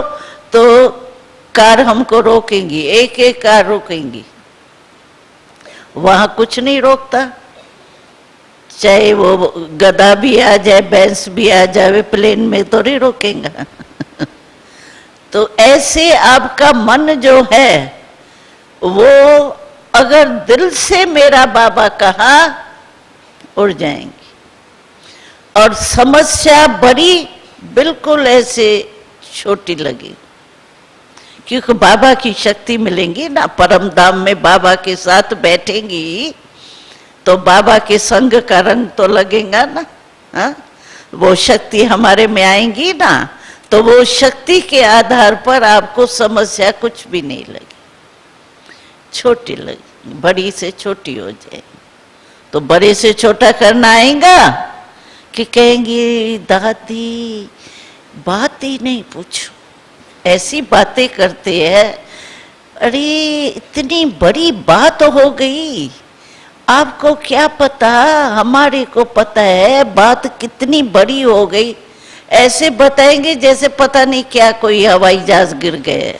तो कार हमको रोकेंगी, एक एक कार रोकेंगी, वहां कुछ नहीं रोकता। चाहे वो गधा भी आ जाए, भैंस भी आ जाए, प्लेन में तो नहीं रोकेगा। तो ऐसे आपका मन जो है वो अगर दिल से मेरा बाबा कहा, उड़ जाएंगी। और समस्या बड़ी बिल्कुल ऐसे छोटी लगी, क्योंकि बाबा की शक्ति मिलेंगी ना। परम धाम में बाबा के साथ बैठेंगी तो बाबा के संग का रंग तो लगेगा ना। हा? वो शक्ति हमारे में आएंगी ना, तो वो शक्ति के आधार पर आपको समस्या कुछ भी नहीं लगी, छोटी लगी, बड़ी से छोटी हो जाए। तो बड़े से छोटा करना आएगा कि कहेंगी दादी बात ही नहीं पूछो, ऐसी बातें करते हैं, अरे इतनी बड़ी बात हो गई, आपको क्या पता, हमारे को पता है बात कितनी बड़ी हो गई। ऐसे बताएंगे जैसे पता नहीं क्या कोई हवाई जहाज गिर गए।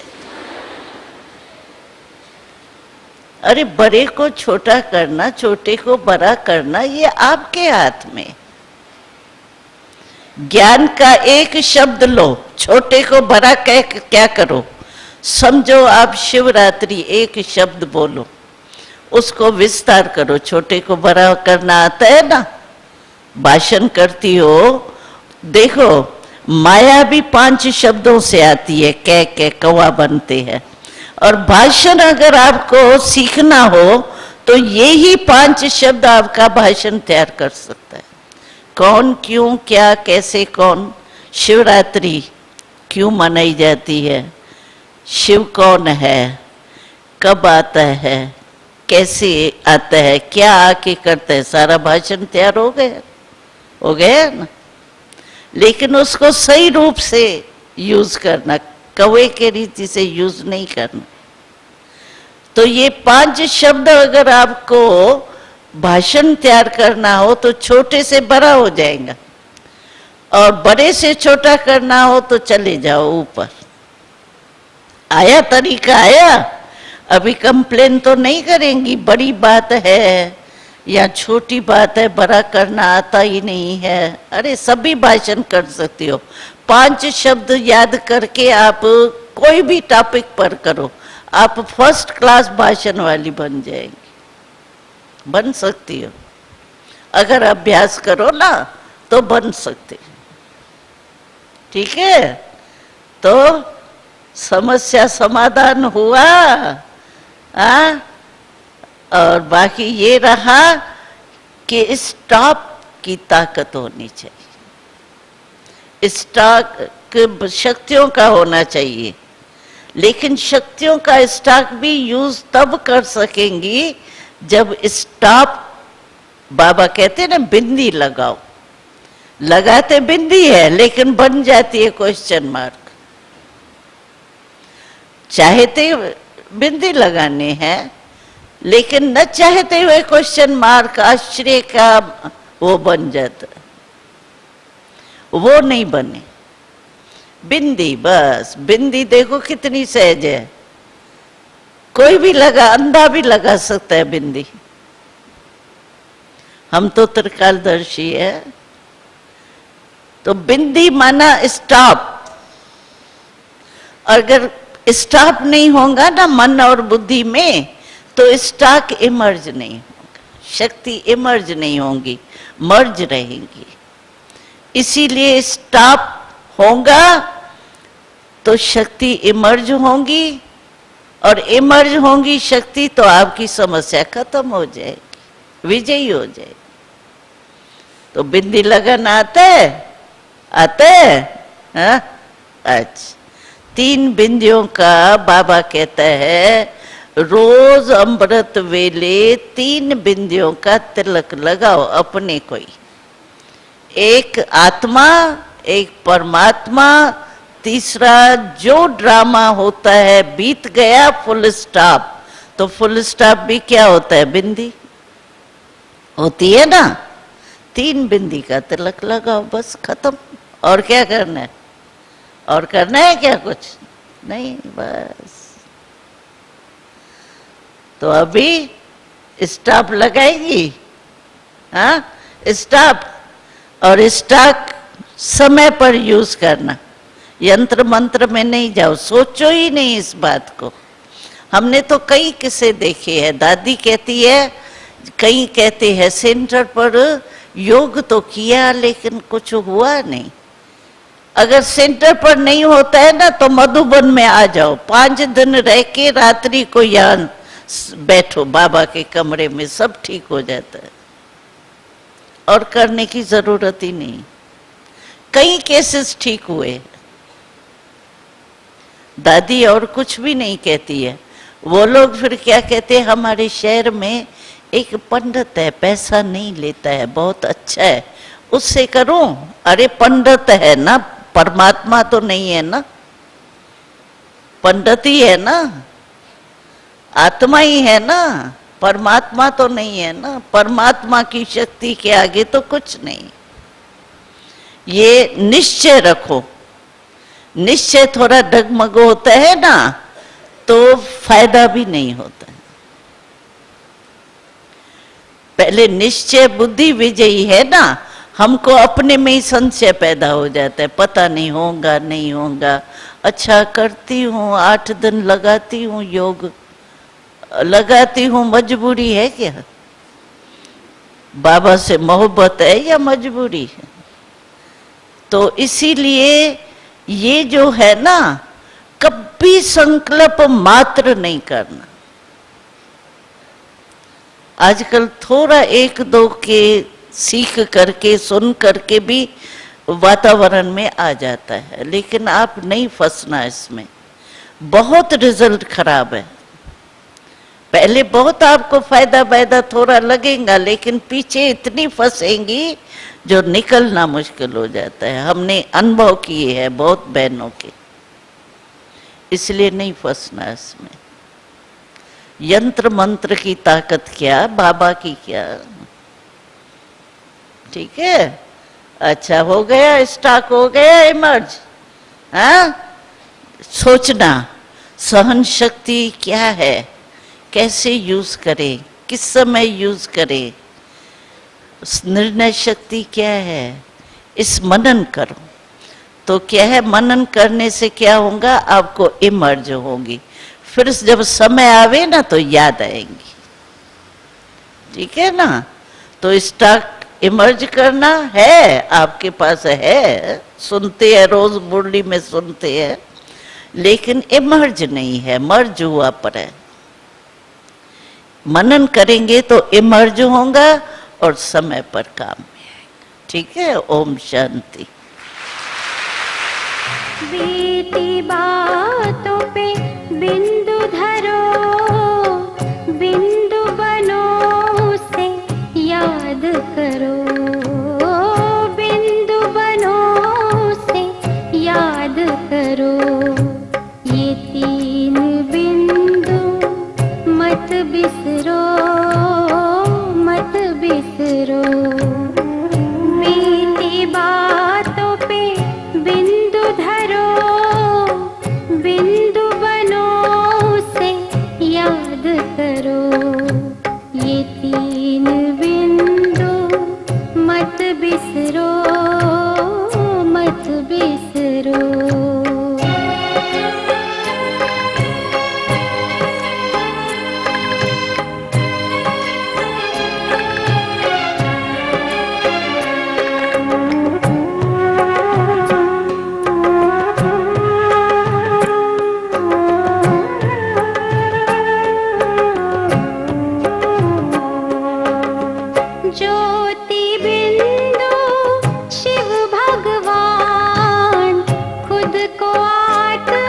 अरे बड़े को छोटा करना, छोटे को बड़ा करना, ये आपके हाथ में। ज्ञान का एक शब्द लो, छोटे को बड़ा कह क्या करो। समझो आप शिवरात्रि, एक शब्द बोलो, उसको विस्तार करो। छोटे को बड़ा करना आता है ना, भाषण करती हो, देखो माया भी 5 शब्दों से आती है, कह कौवा बनते हैं। और भाषण अगर आपको सीखना हो तो यही 5 शब्द आपका भाषण तैयार कर सकता है। कौन, क्यों, क्या, कैसे, कौन। शिवरात्रि क्यों मनाई जाती है, शिव कौन है, कब आता है, कैसे आता है, क्या आके करता है, सारा भाषण तैयार हो गया ना। लेकिन उसको सही रूप से यूज करना, कौवे के रीति से यूज नहीं करना। तो ये 5 शब्द अगर आपको भाषण तैयार करना हो तो छोटे से बड़ा हो जाएगा, और बड़े से छोटा करना हो तो चले जाओ ऊपर। आया तरीका, आया। अभी कंप्लेन तो नहीं करेंगी, बड़ी बात है या छोटी बात है, बड़ा करना आता ही नहीं है। अरे सभी भाषण कर सकती हो। 5 शब्द याद करके आप कोई भी टॉपिक पर करो, आप फर्स्ट क्लास भाषण वाली बन जाएंगी, बन सकती हो। अगर अभ्यास करो ना तो बन सकते। ठीक है, तो समस्या समाधान हुआ। और बाकी ये रहा कि स्टॉक की ताकत होनी चाहिए, स्टॉक शक्तियों का होना चाहिए। लेकिन शक्तियों का स्टॉक भी यूज तब कर सकेंगी जब स्टॉप, बाबा कहते हैं ना बिंदी लगाओ, लगाते बिंदी है लेकिन बन जाती है क्वेश्चन मार्क। चाहते बिंदी लगाने हैं लेकिन न चाहते हुए क्वेश्चन मार्क, आश्चर्य का वो बन जाता है, वो नहीं बने। बिंदी, बस बिंदी देखो कितनी सहज है, कोई भी लगा, अंधा भी लगा सकता है बिंदी। हम तो त्रिकालदर्शी है। तो बिंदी माना स्टॉप। अगर स्टॉप नहीं होगा ना मन और बुद्धि में तो स्टॉक इमर्ज नहीं होगा, शक्ति इमर्ज नहीं होंगी, मर्ज रहेंगी। इसीलिए स्टॉप होगा तो शक्ति इमर्ज होंगी, और इमर्ज होंगी शक्ति तो आपकी समस्या खत्म हो जाएगी, विजयी हो जाएगी। तो बिंदी लगन आता है, आता है। हाँ, अच्छा, 3 बिंदियों का बाबा कहता है रोज अमृत वेले 3 बिंदियों का तिलक लगाओ अपने को ही। एक आत्मा, एक परमात्मा, तीसरा जो ड्रामा होता है बीत गया, फुल स्टॉप। तो फुल स्टॉप भी क्या होता है? बिंदी होती है ना। 3 बिंदी का तिलक लगाओ, बस खत्म। और क्या करना है? और करना है क्या? कुछ नहीं, बस। तो अभी स्टॉप लगाएगी, हाँ, स्टॉप। और स्टॉक समय पर यूज करना, यंत्र मंत्र में नहीं जाओ, सोचो ही नहीं इस बात को। हमने तो कई किस्से देखे हैं। दादी कहती है, कई कहते हैं सेंटर पर योग तो किया लेकिन कुछ हुआ नहीं। अगर सेंटर पर नहीं होता है ना तो मधुबन में आ जाओ, 5 दिन रह के रात्रि को यहाँ बैठो बाबा के कमरे में, सब ठीक हो जाता है। और करने की जरूरत ही नहीं। कई केसेस ठीक हुए। दादी और कुछ भी नहीं कहती है। वो लोग फिर क्या कहते हैं, हमारे शहर में एक पंडित है, पैसा नहीं लेता है, बहुत अच्छा है, उससे करूं। अरे पंडित है ना, परमात्मा तो नहीं है ना, पंडित ही है ना, आत्मा ही है ना, परमात्मा तो नहीं है ना। परमात्मा की शक्ति के आगे तो कुछ नहीं। ये निश्चय रखो। निश्चय थोड़ा डगमग होता है ना तो फायदा भी नहीं होता है। पहले निश्चय बुद्धि विजयी है ना, हमको अपने में ही संशय पैदा हो जाता है, पता नहीं होगा नहीं होगा। अच्छा करती हूँ, 8 दिन लगाती हूँ योग, लगाती हूँ, मजबूरी है क्या? बाबा से मोहब्बत है या मजबूरी है? तो इसीलिए ये जो है ना, कभी संकल्प मात्र नहीं करना। आजकल थोड़ा 1-2 के सीख करके सुन करके भी वातावरण में आ जाता है, लेकिन आप नहीं फंसना इसमें। बहुत रिजल्ट खराब है। पहले बहुत आपको फायदा थोड़ा लगेगा, लेकिन पीछे इतनी फंसेंगी जो निकलना मुश्किल हो जाता है। हमने अनुभव किए हैं बहुत बहनों के, इसलिए नहीं फंसना इसमें। यंत्र मंत्र की ताकत क्या, बाबा की क्या। ठीक है, अच्छा हो गया, स्टॉक हो गया इमर्ज। हाँ, सोचना सहन शक्ति क्या है, कैसे यूज करें, किस समय यूज करें, निर्णय शक्ति क्या है, इस मनन करो। तो क्या है, मनन करने से क्या होगा, आपको इमर्ज होगी। फिर जब समय आवे ना तो याद आएंगी। ठीक है ना। तो स्टॉक इमर्ज करना है, आपके पास है, सुनते हैं रोज मुरली में सुनते हैं, लेकिन इमर्ज नहीं है, मर्ज हुआ पर है। मनन करेंगे तो इमर्ज होगा और समय पर काम में आएगा। ठीक है, ओम शांति। बीती बातों पे बिंदु धरो, बिंदु बनो उसे याद करो, बिंदु बनो उसे याद करो। ये 3 बिंदु मत बिसरो, मत बिसरो। बीती बातों पे बिंदु धरो, बिंदु बनो उसे याद करो। ये 3 बिंदु मत बिसरो, मत बिसरो। ज्योति बिंदु शिव भगवान खुद को आत्मा